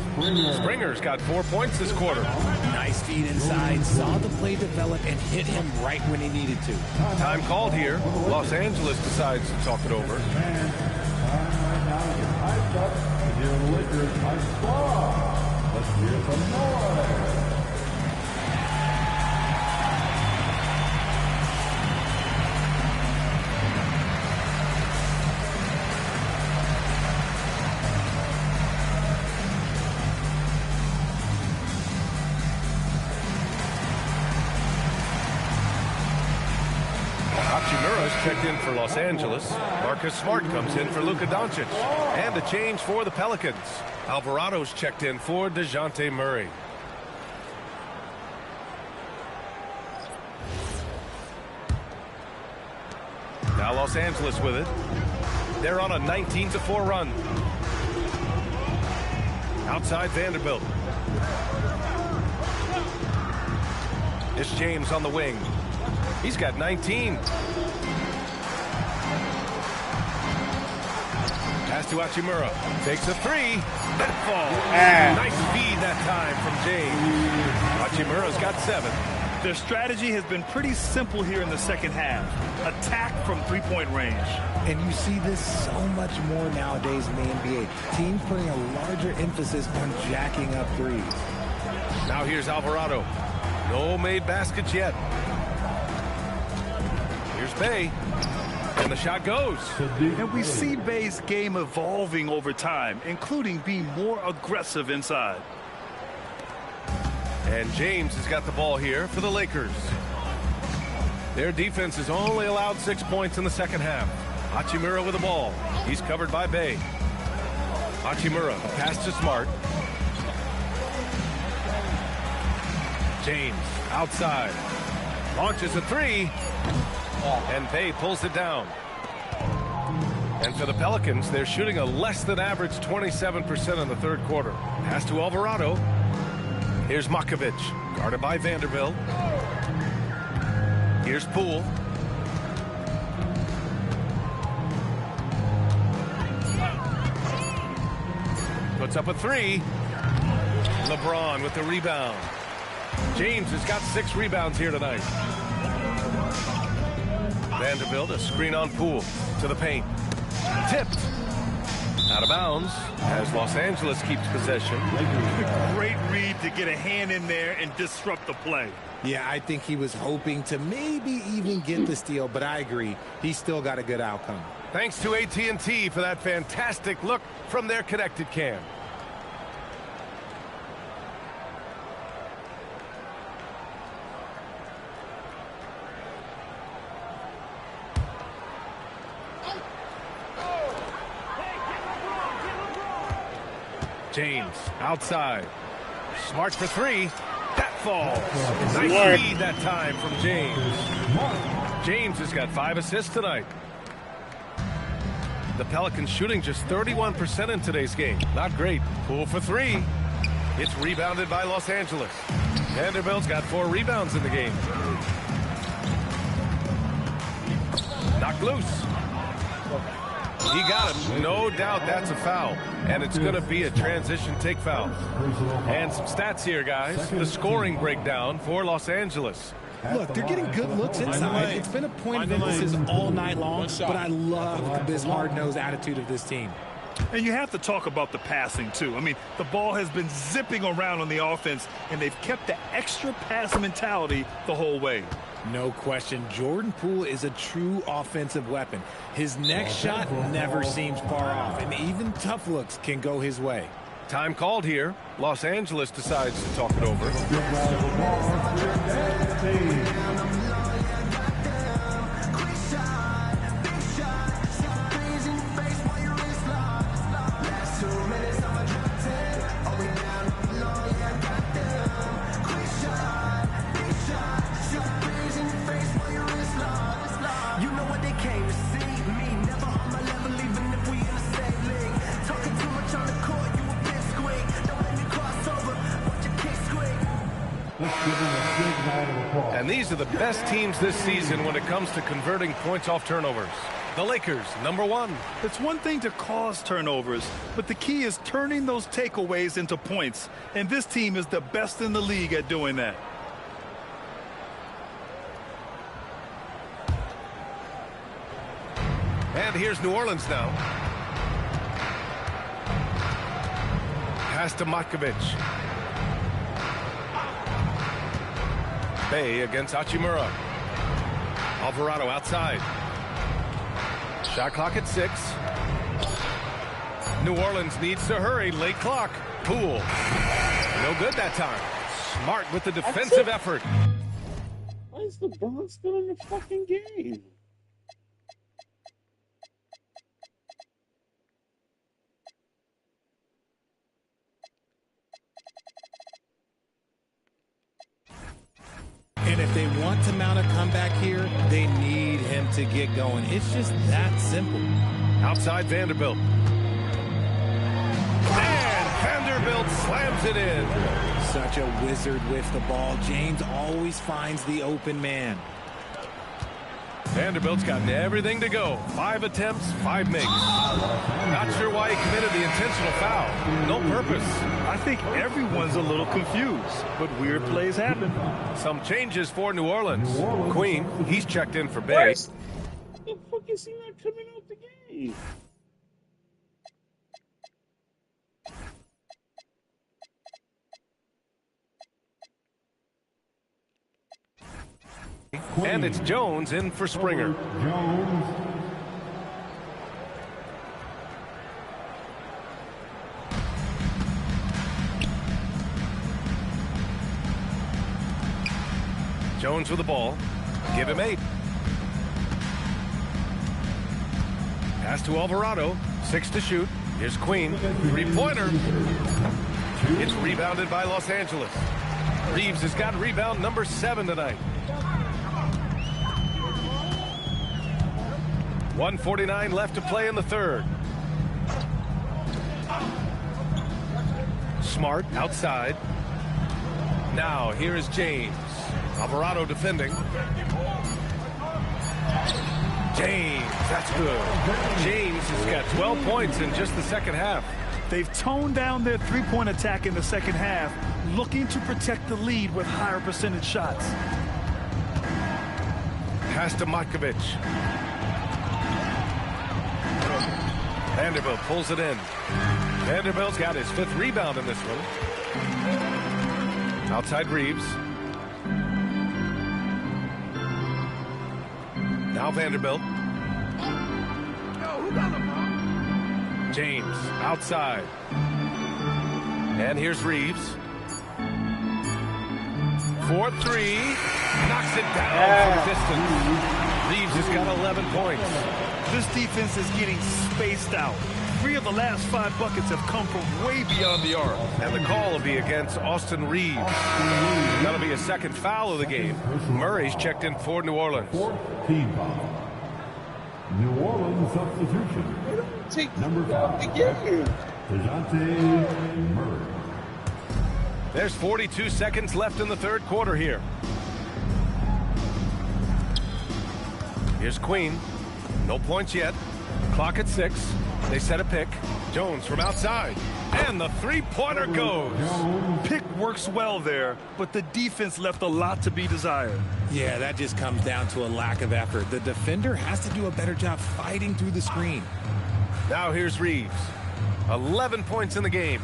Springer's got 4 points this quarter. Nice feed inside. Saw the play develop and hit him right when he needed to. Time called here. Los Angeles decides to talk it over. Let's hear some noise. Checked in for Los Angeles. Marcus Smart comes in for Luka Doncic. And a change for the Pelicans. Alvarado's checked in for DeJounte Murray. Now Los Angeles with it. They're on a 19-4 run. Outside Vanderbilt. It's James on the wing. He's got 19. Pass to Hachimura. Takes a 3. That falls. Nice feed that time from James. Hachimura's got 7. Their strategy has been pretty simple here in the second half. Attack from 3-point range. And you see this so much more nowadays in the NBA. Teams putting a larger emphasis on jacking up threes. Now here's Alvarado. No made baskets yet. Here's Bay. And the shot goes. And we see Bay's game evolving over time, including being more aggressive inside. And James has got the ball here for the Lakers. Their defense has only allowed 6 points in the second half. Hachimura with the ball. He's covered by Bay. Hachimura pass to Smart. James outside. Launches a three. And Bay pulls it down. And for the Pelicans, they're shooting a less than average 27% in the third quarter. Pass to Alvarado. Here's Makovic, guarded by Vanderbilt. Here's Poole. Puts up a three. LeBron with the rebound. James has got 6 rebounds here tonight. Vanderbilt, a screen on Poole to the paint. Tipped. Out of bounds as Los Angeles keeps possession. Great read to get a hand in there and disrupt the play. Yeah, I think he was hoping to maybe even get the steal, but I agree. He still got a good outcome. Thanks to AT&T for that fantastic look from their connected cam. James outside. Smart for three. That falls. Nice lead that time from James. James has got 5 assists tonight. The Pelicans shooting just 31% in today's game. Not great. Poole for 3. It's rebounded by Los Angeles. Vanderbilt's got 4 rebounds in the game. Knocked loose. He got him. No doubt that's a foul. And it's going to be a transition take foul. And some stats here, guys. The scoring breakdown for Los Angeles. Look, they're getting good looks inside. It's been a point of emphasis all night long, but I love this hard-nosed attitude of this team. And you have to talk about the passing, too. I mean, the ball has been zipping around on the offense, and they've kept the extra pass mentality the whole way. No question, Jordan Poole is a true offensive weapon. His next shot never seems far off, and even tough looks can go his way. Time called here. Los Angeles decides to talk it over. And these are the best teams this season when it comes to converting points off turnovers. The Lakers, #1. It's one thing to cause turnovers, but the key is turning those takeaways into points. And this team is the best in the league at doing that. And here's New Orleans now. Pass to Makovic. Bay against Hachimura. Alvarado outside. Shot clock at 6. New Orleans needs to hurry. Late clock. Poole. No good that time. Smart with the defensive effort. Why is LeBron still in the fucking game? And if they want to mount a comeback here, they need him to get going. It's just that simple. Outside Vanderbilt. And Vanderbilt slams it in. Such a wizard with the ball. James always finds the open man. Vanderbilt's gotten everything to go. 5 attempts, 5 makes. Not sure why he committed the intentional foul. No purpose. I think everyone's a little confused, but weird plays happen. Some changes for New Orleans. Queen, he's checked in for Bay. The fuck is he not coming out the game? And it's Jones in for Springer. Jones with the ball. Give him 8. Pass to Alvarado. 6 to shoot. Here's Queen. 3-pointer. It's rebounded by Los Angeles. Reeves has got rebound number 7 tonight. 1:49 left to play in the third. Smart outside. Now here is James. Alvarado defending. James, that's good. James has got 12 points in just the second half. They've toned down their three-point attack in the second half, looking to protect the lead with higher percentage shots. Pass to Matkovic. Vanderbilt pulls it in. Vanderbilt's got his 5th rebound in this one. Outside Reeves. Now Vanderbilt. James outside. And here's Reeves. 4-3. Knocks it down from distance. Reeves has got 11 points. This defense is getting spaced out. 3 of the last 5 buckets have come from way beyond the arc. And the call will be against Austin Reeves. That'll be a second foul of the game. Murray's checked in for New Orleans. 14 foul. New Orleans substitution. Number 5. DeJounte Murray. There's 42 seconds left in the third quarter here. Here's Queen. No points yet. Clock at 6. They set a pick. Jones from outside. And the three-pointer goes. Pick works well there, but the defense left a lot to be desired. Yeah, that just comes down to a lack of effort. The defender has to do a better job fighting through the screen. Now here's Reeves. 11 points in the game.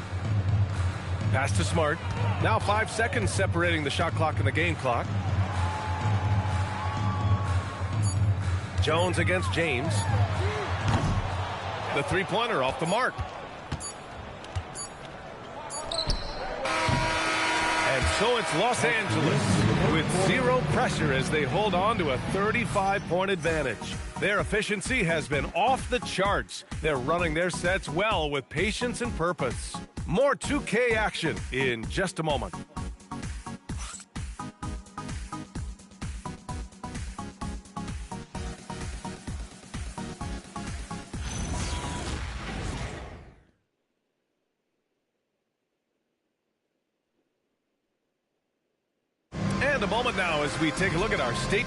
Pass to Smart. Now 5 seconds separating the shot clock and the game clock. Jones against James. The three-pointer off the mark. And so it's Los Angeles with 0 pressure as they hold on to a 35-point advantage. Their efficiency has been off the charts. They're running their sets well with patience and purpose. More 2K action in just a moment. And a moment now as we take a look at our state.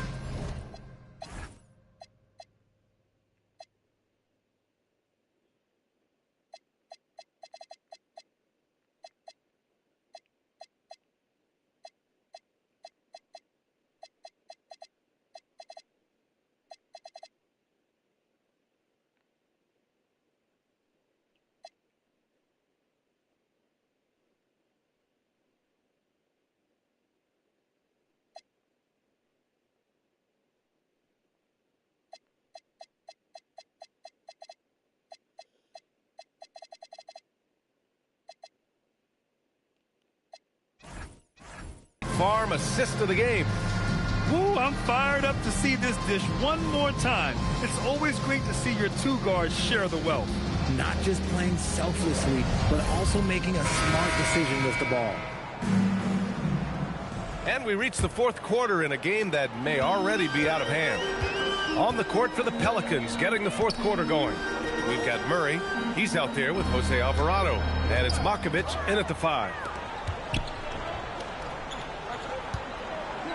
Farm assist of the game. Ooh, I'm fired up to see this dish one more time. It's always great to see your 2 guards share the wealth. Not just playing selflessly, but also making a smart decision with the ball. And we reach the fourth quarter in a game that may already be out of hand. On the court for the Pelicans, getting the fourth quarter going. We've got Murray. He's out there with Jose Alvarado. And it's Matkovic in at the 5.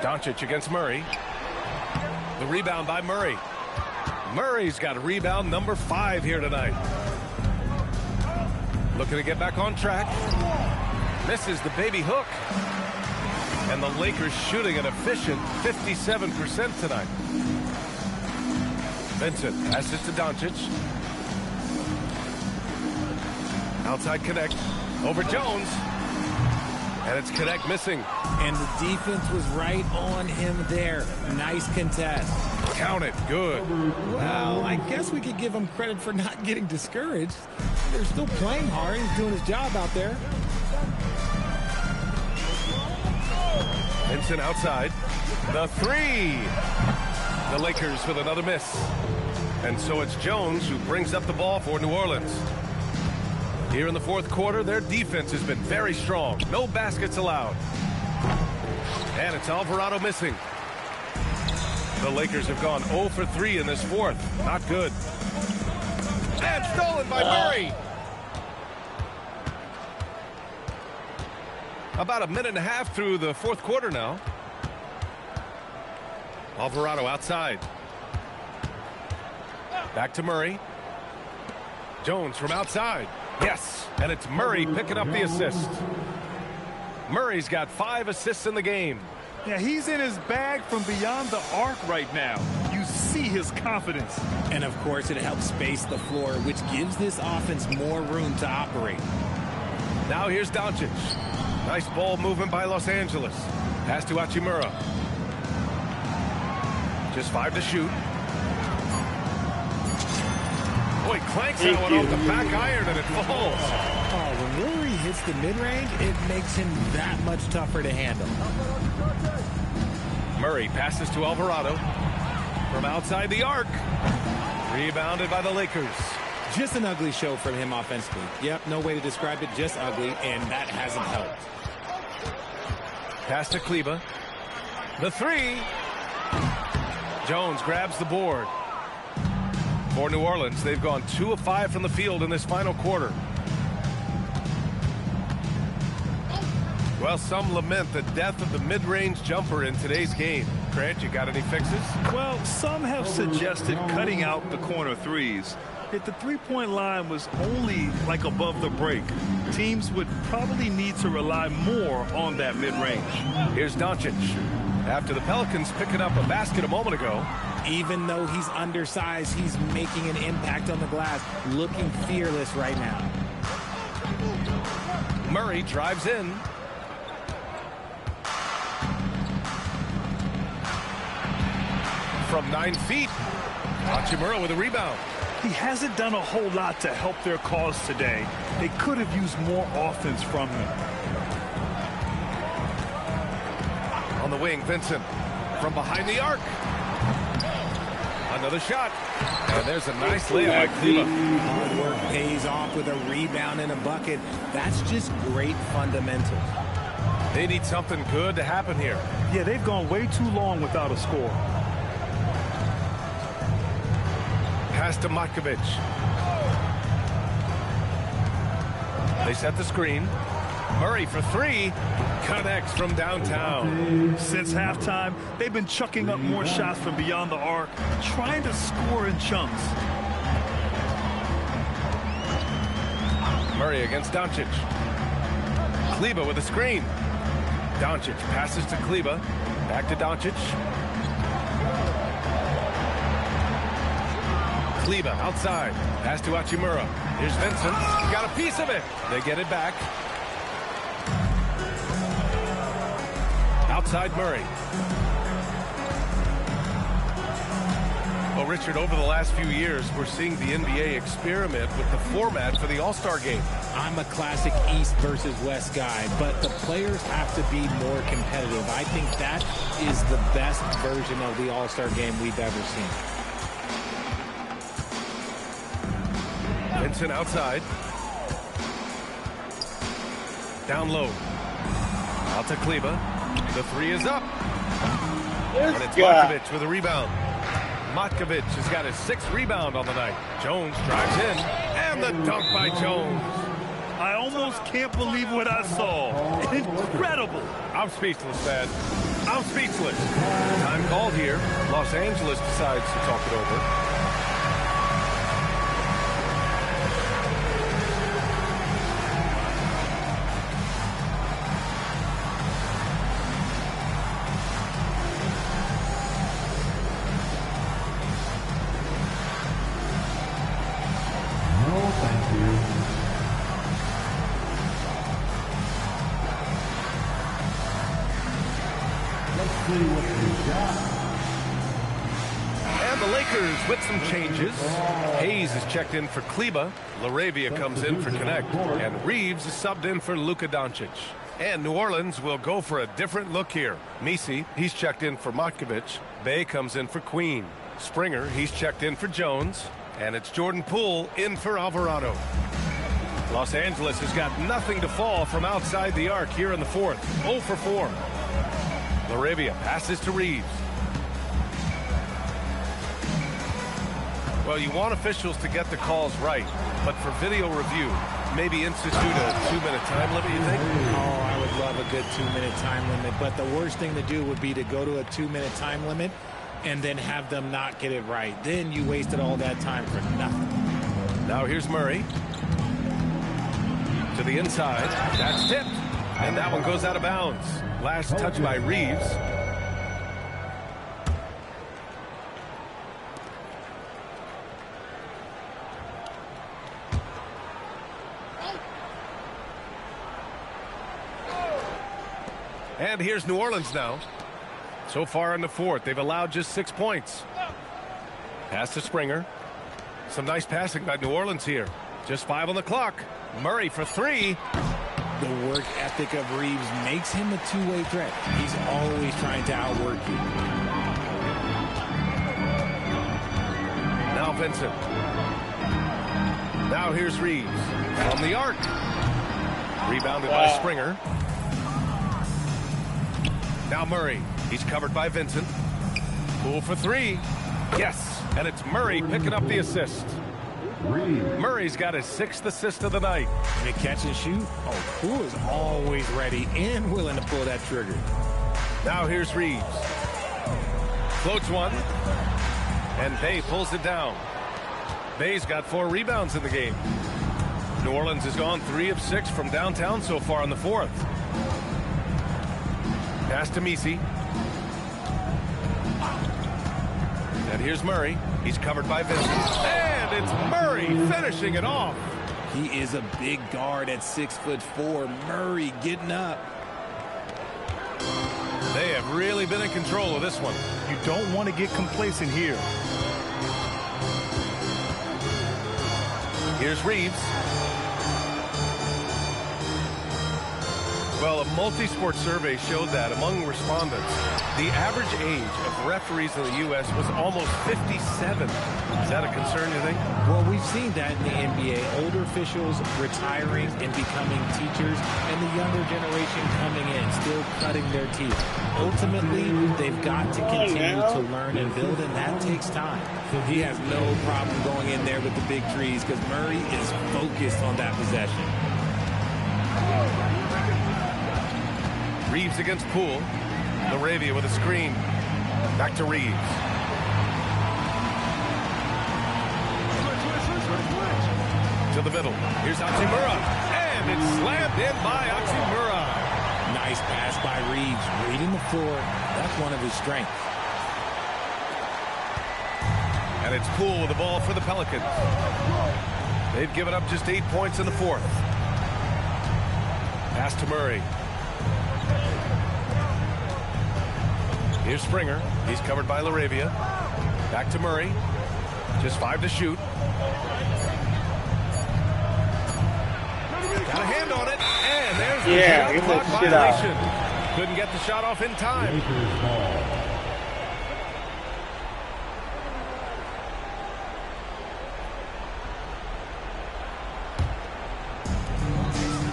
Doncic against Murray. The rebound by Murray. Murray's got a rebound number 5 here tonight. Looking to get back on track. Misses the baby hook. And the Lakers shooting an efficient 57% tonight. Vincent passes to Doncic. Outside Connect. Over Jones. And it's Connect missing. And the defense was right on him there. Nice contest. Count it. Good. Well, I guess we could give him credit for not getting discouraged. They're still playing hard. He's doing his job out there. Vincent outside. The 3. The Lakers with another miss. And so it's Jones who brings up the ball for New Orleans. Here in the fourth quarter, their defense has been very strong. No baskets allowed. And it's Alvarado missing. The Lakers have gone 0 for 3 in this fourth. Not good. And stolen by Murray. About a minute and a half through the fourth quarter now. Alvarado outside. Back to Murray. Jones from outside. Yes, and it's Murray picking up the assist. Murray's got 5 assists in the game. Yeah, he's in his bag from beyond the arc right now. You see his confidence. And, of course, it helps space the floor, which gives this offense more room to operate. Now here's Doncic. Nice ball movement by Los Angeles. Pass to Hachimura. Just 5 to shoot. Boy, clanks that one off the back iron and it falls. Oh, when Murray hits the mid-range, it makes him that much tougher to handle. Murray passes to Alvarado from outside the arc. Rebounded by the Lakers. Just an ugly show from him offensively. Yep, no way to describe it, just ugly, and that hasn't helped. Pass to Kleber. The 3. Jones grabs the board. For New Orleans, they've gone 2 of 5 from the field in this final quarter. Well, some lament the death of the mid-range jumper in today's game. Grant, you got any fixes? Well, some have suggested cutting out the corner threes. If the three-point line was only like above the break, teams would probably need to rely more on that mid-range. Here's Doncic. After the Pelicans picking up a basket a moment ago. Even though he's undersized, he's making an impact on the glass, looking fearless right now. Murray drives in. From 9 feet. Hachimura with a rebound. He hasn't done a whole lot to help their cause today. They could have used more offense from him. On the wing, Vincent. From behind the arc. Another shot. And there's a nice layup by Kleber. Hard work pays off with a rebound and a bucket. That's just great fundamentals. They need something good to happen here. Yeah, they've gone way too long without a score. Pass to Matkovic. They set the screen. Murray for 3. Connects from downtown. Since halftime, they've been chucking up more shots from beyond the arc, trying to score in chunks. Murray against Doncic. Kleber with a screen. Doncic passes to Kleber. Back to Doncic. Kleber outside. Pass to Hachimura. Here's Vincent. Got a piece of it. They get it back. Outside Murray. Well, Richard, over the last few years, we're seeing the NBA experiment with the format for the All-Star game. I'm a classic East versus West guy, but the players have to be more competitive. I think that is the best version of the All-Star game we've ever seen. Vincent outside. Down low. Out to Kleber. The 3 is up. And it's Matkovic with a rebound. Matkovic has got his 6th rebound on the night. Jones drives in. And the dunk by Jones. I almost can't believe what I saw. Incredible. I'm speechless, man. I'm speechless. Time called here. Los Angeles decides to talk it over. And the Lakers with some changes. Hayes is checked in for Kleber. LaRavia comes in for Connect. And Reeves is subbed in for Luka Doncic. And New Orleans will go for a different look here. Misi, he's checked in for Matkovic. Bay comes in for Queen. Springer, he's checked in for Jones. And it's Jordan Poole in for Alvarado. Los Angeles has got nothing to fall from outside the arc here in the fourth. 0 for 4. LaRavia passes to Reeves. Well, you want officials to get the calls right, but for video review, maybe institute a 2-minute time limit, you think? Oh, I would love a good 2-minute time limit, but the worst thing to do would be to go to a 2-minute time limit and then have them not get it right. Then you wasted all that time for nothing. Now here's Murray. To the inside. That's tipped. And that one goes out of bounds. Last touch by Reeves. And here's New Orleans now. So far in the fourth, they've allowed just 6 points. Pass to Springer. Some nice passing by New Orleans here. Just 5 on the clock. Murray for 3. The work ethic of Reeves makes him a two-way threat. He's always trying to outwork you. Now Vincent. Now here's Reeves. From the arc. Rebounded by Springer. Now Murray. He's covered by Vincent. Poole for 3. Yes. And it's Murray picking up the assist. Murray's got his 6th assist of the night. And a catch and shoot. Oh, Poole is always ready and willing to pull that trigger. Now here's Reeves. Floats one. And Bay pulls it down. Bay's got 4 rebounds in the game. New Orleans has gone 3 of 6 from downtown so far in the fourth. Pass to Misi. And here's Murray. He's covered by Vincent. And it's Murray finishing it off. He is a big guard at 6'4". Murray getting up. They have really been in control of this one. You don't want to get complacent here. Here's Reeves. Well, a multi-sport survey showed that among respondents, the average age of referees in the U.S. was almost 57. Is that a concern, you think? Well, we've seen that in the NBA. Older officials retiring and becoming teachers, and the younger generation coming in, still cutting their teeth. Ultimately, they've got to continue to learn and build, and that takes time. He has no problem going in there with the big trees because Murray is focused on that possession. Reeves against Poole. LaRavia with a screen. Back to Reeves. To the middle. Here's Hachimura. And it's slammed in by Hachimura. Nice pass by Reeves. Reading the floor. That's one of his strengths. And it's Poole with the ball for the Pelicans. They've given up just 8 points in the fourth. Pass to Murray. Here's Springer. He's covered by LaRavia. Back to Murray. Just 5 to shoot. Got a hand on it. And there's the shot clock violation. Couldn't get the shot off in time.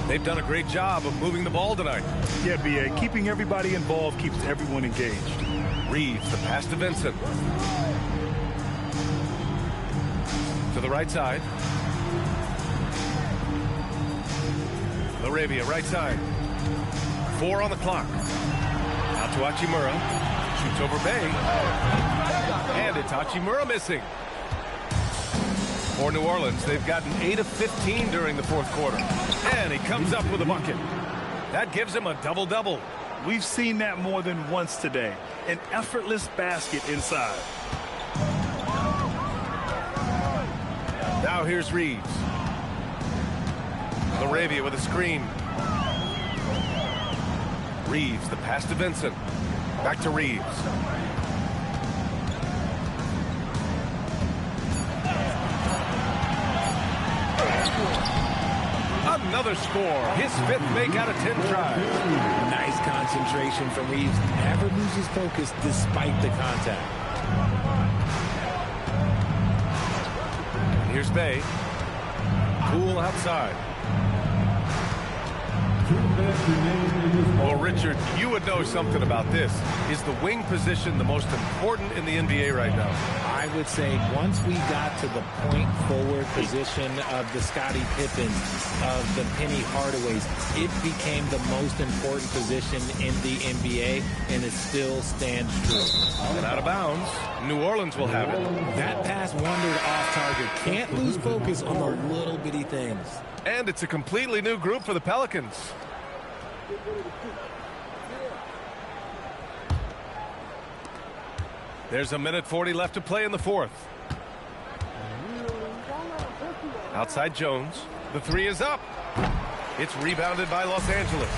They've done a great job of moving the ball tonight. Yeah, B.A. Keeping everybody involved keeps everyone engaged. Reeves, the pass to Vincent. To the right side. LaRavia, right side. 4 on the clock. Out to Hachimura. Shoots over Bay. And it's Hachimura missing. For New Orleans, they've gotten 8 of 15 during the fourth quarter. And he comes up with a bucket. That gives him a double-double. We've seen that more than once today. An effortless basket inside. Now here's Reeves. LaRavia with a screen. Reeves, the pass to Vincent. Back to Reeves. Another score. His 5th make out of 10 tries. Nice concentration from Reeves. Never loses focus despite the contact. Here's Bay. Poole outside. Well, Richard, you would know something about this. Is the wing position the most important in the NBA right now? I would say once we got to the point forward position of the Scottie Pippens, of the Penny Hardaways, it became the most important position in the NBA, and it still stands true. And out of bounds, New Orleans will have it. That pass wandered off target. Can't lose focus on the little bitty things. And it's a completely new group for the Pelicans. There's a minute 40 left to play in the fourth. Outside Jones. The three is up. It's rebounded by Los Angeles.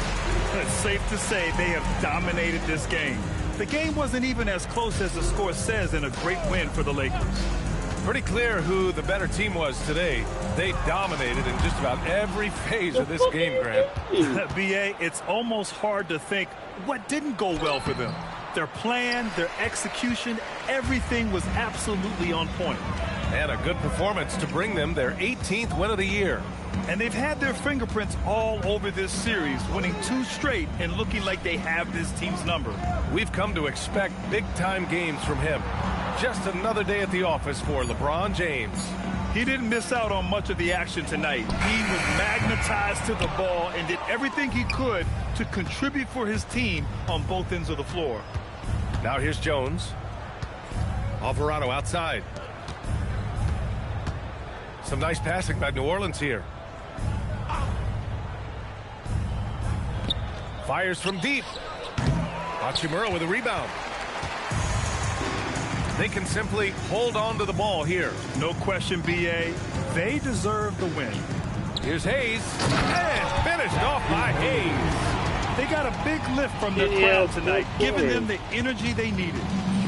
It's safe to say they have dominated this game. The game wasn't even as close as the score says in a great win for the Lakers. Pretty clear who the better team was today. They dominated in just about every phase of this game, Grant. B.A., it's almost hard to think what didn't go well for them. Their plan, their execution, everything was absolutely on point. And a good performance to bring them their 18th win of the year. And they've had their fingerprints all over this series, winning 2 straight and looking like they have this team's number. We've come to expect big-time games from him. Just another day at the office for LeBron James. He didn't miss out on much of the action tonight. He was magnetized to the ball and did everything he could to contribute for his team on both ends of the floor. Now here's Jones. Alvarado outside. Some nice passing by New Orleans here. Fires from deep. Hachimura with a rebound. They can simply hold on to the ball here. No question, B.A. They deserve the win. Here's Hayes. And finished off by Hayes. They got a big lift from their crowd tonight, giving them the energy they needed.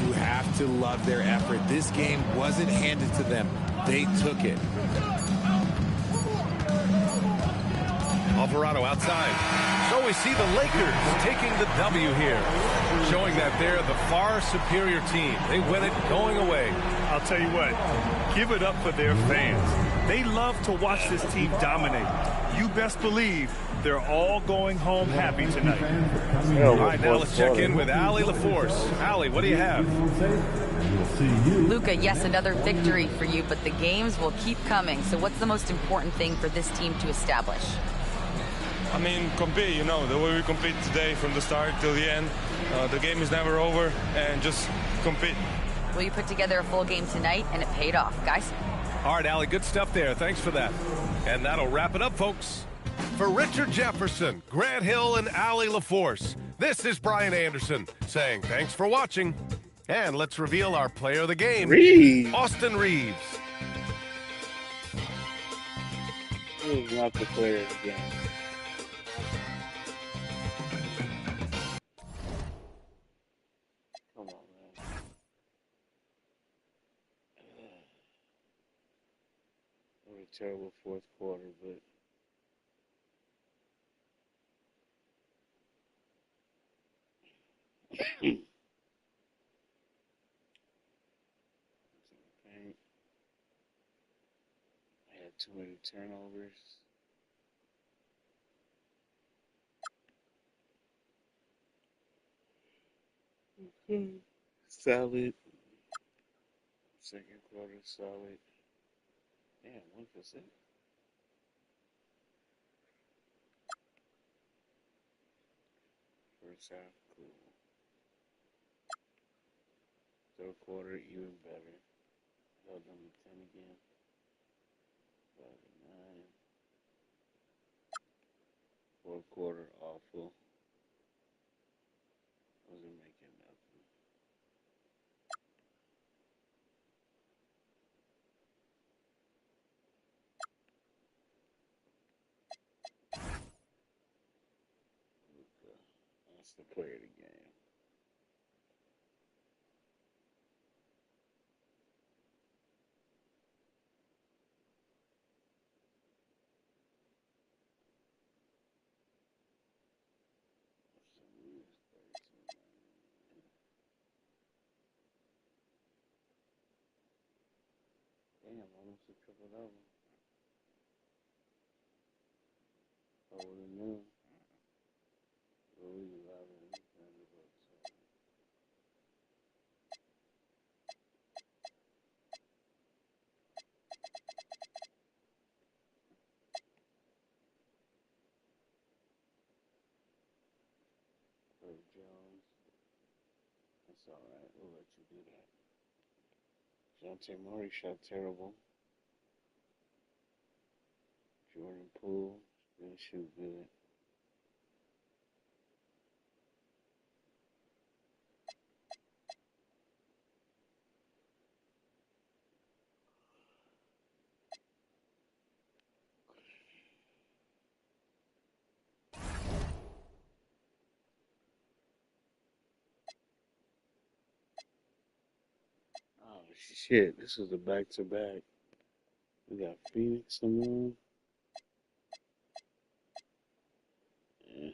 You have to love their effort. This game wasn't handed to them. They took it. Alvarado outside. So we see the Lakers taking the W here, showing that they're the far superior team. They win it going away. I'll tell you what, give it up for their fans. They love to watch this team dominate. You best believe they're all going home happy tonight. All right, now let's check in with Allie LaForce. Allie, what do you have? Luka, yes, another victory for you, but the games will keep coming. So what's the most important thing for this team to establish? I mean, compete, you know, the way we compete today from the start till the end. The game is never over, and just compete. Well, you put together a full game tonight, and it paid off, guys. All right, Allie, good stuff there. Thanks for that. And that'll wrap it up, folks. For Richard Jefferson, Grant Hill, and Allie LaForce, this is Brian Anderson saying thanks for watching. And let's reveal our player of the game, Reeves. Austin Reeves. He's not the player of the game. Come on, man. It was a terrible fourth quarter, but paint. I had too many turnovers. Solid. Second quarter solid. Damn, 1%. First half, cool. Third quarter, even better. Held them to 10 again. 5 and 9. Fourth quarter, awful. Wasn't making nothing. Luka. That's the player of the game. Damn, almost a triple double. I would have known. Dejounte Murray shot terrible. Jordan Poole didn't shoot good. Oh shit! This is a back-to-back. We got Phoenix tomorrow. Yeah.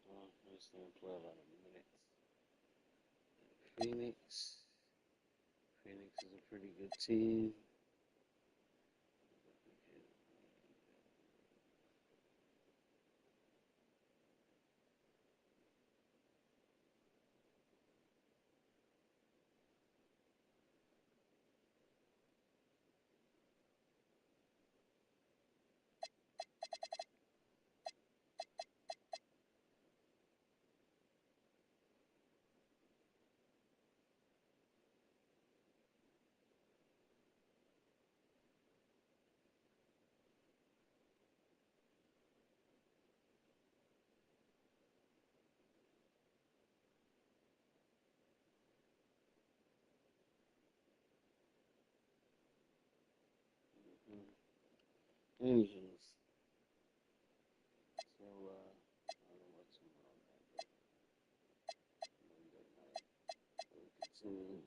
Well, let's play a lot of minutes. Phoenix. Phoenix is a pretty good team. Anywho, so I don't know what tomorrow night, but Monday night we'll continue.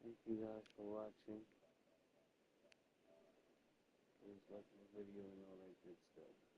Thank you guys for watching. Please like the video and all that good stuff.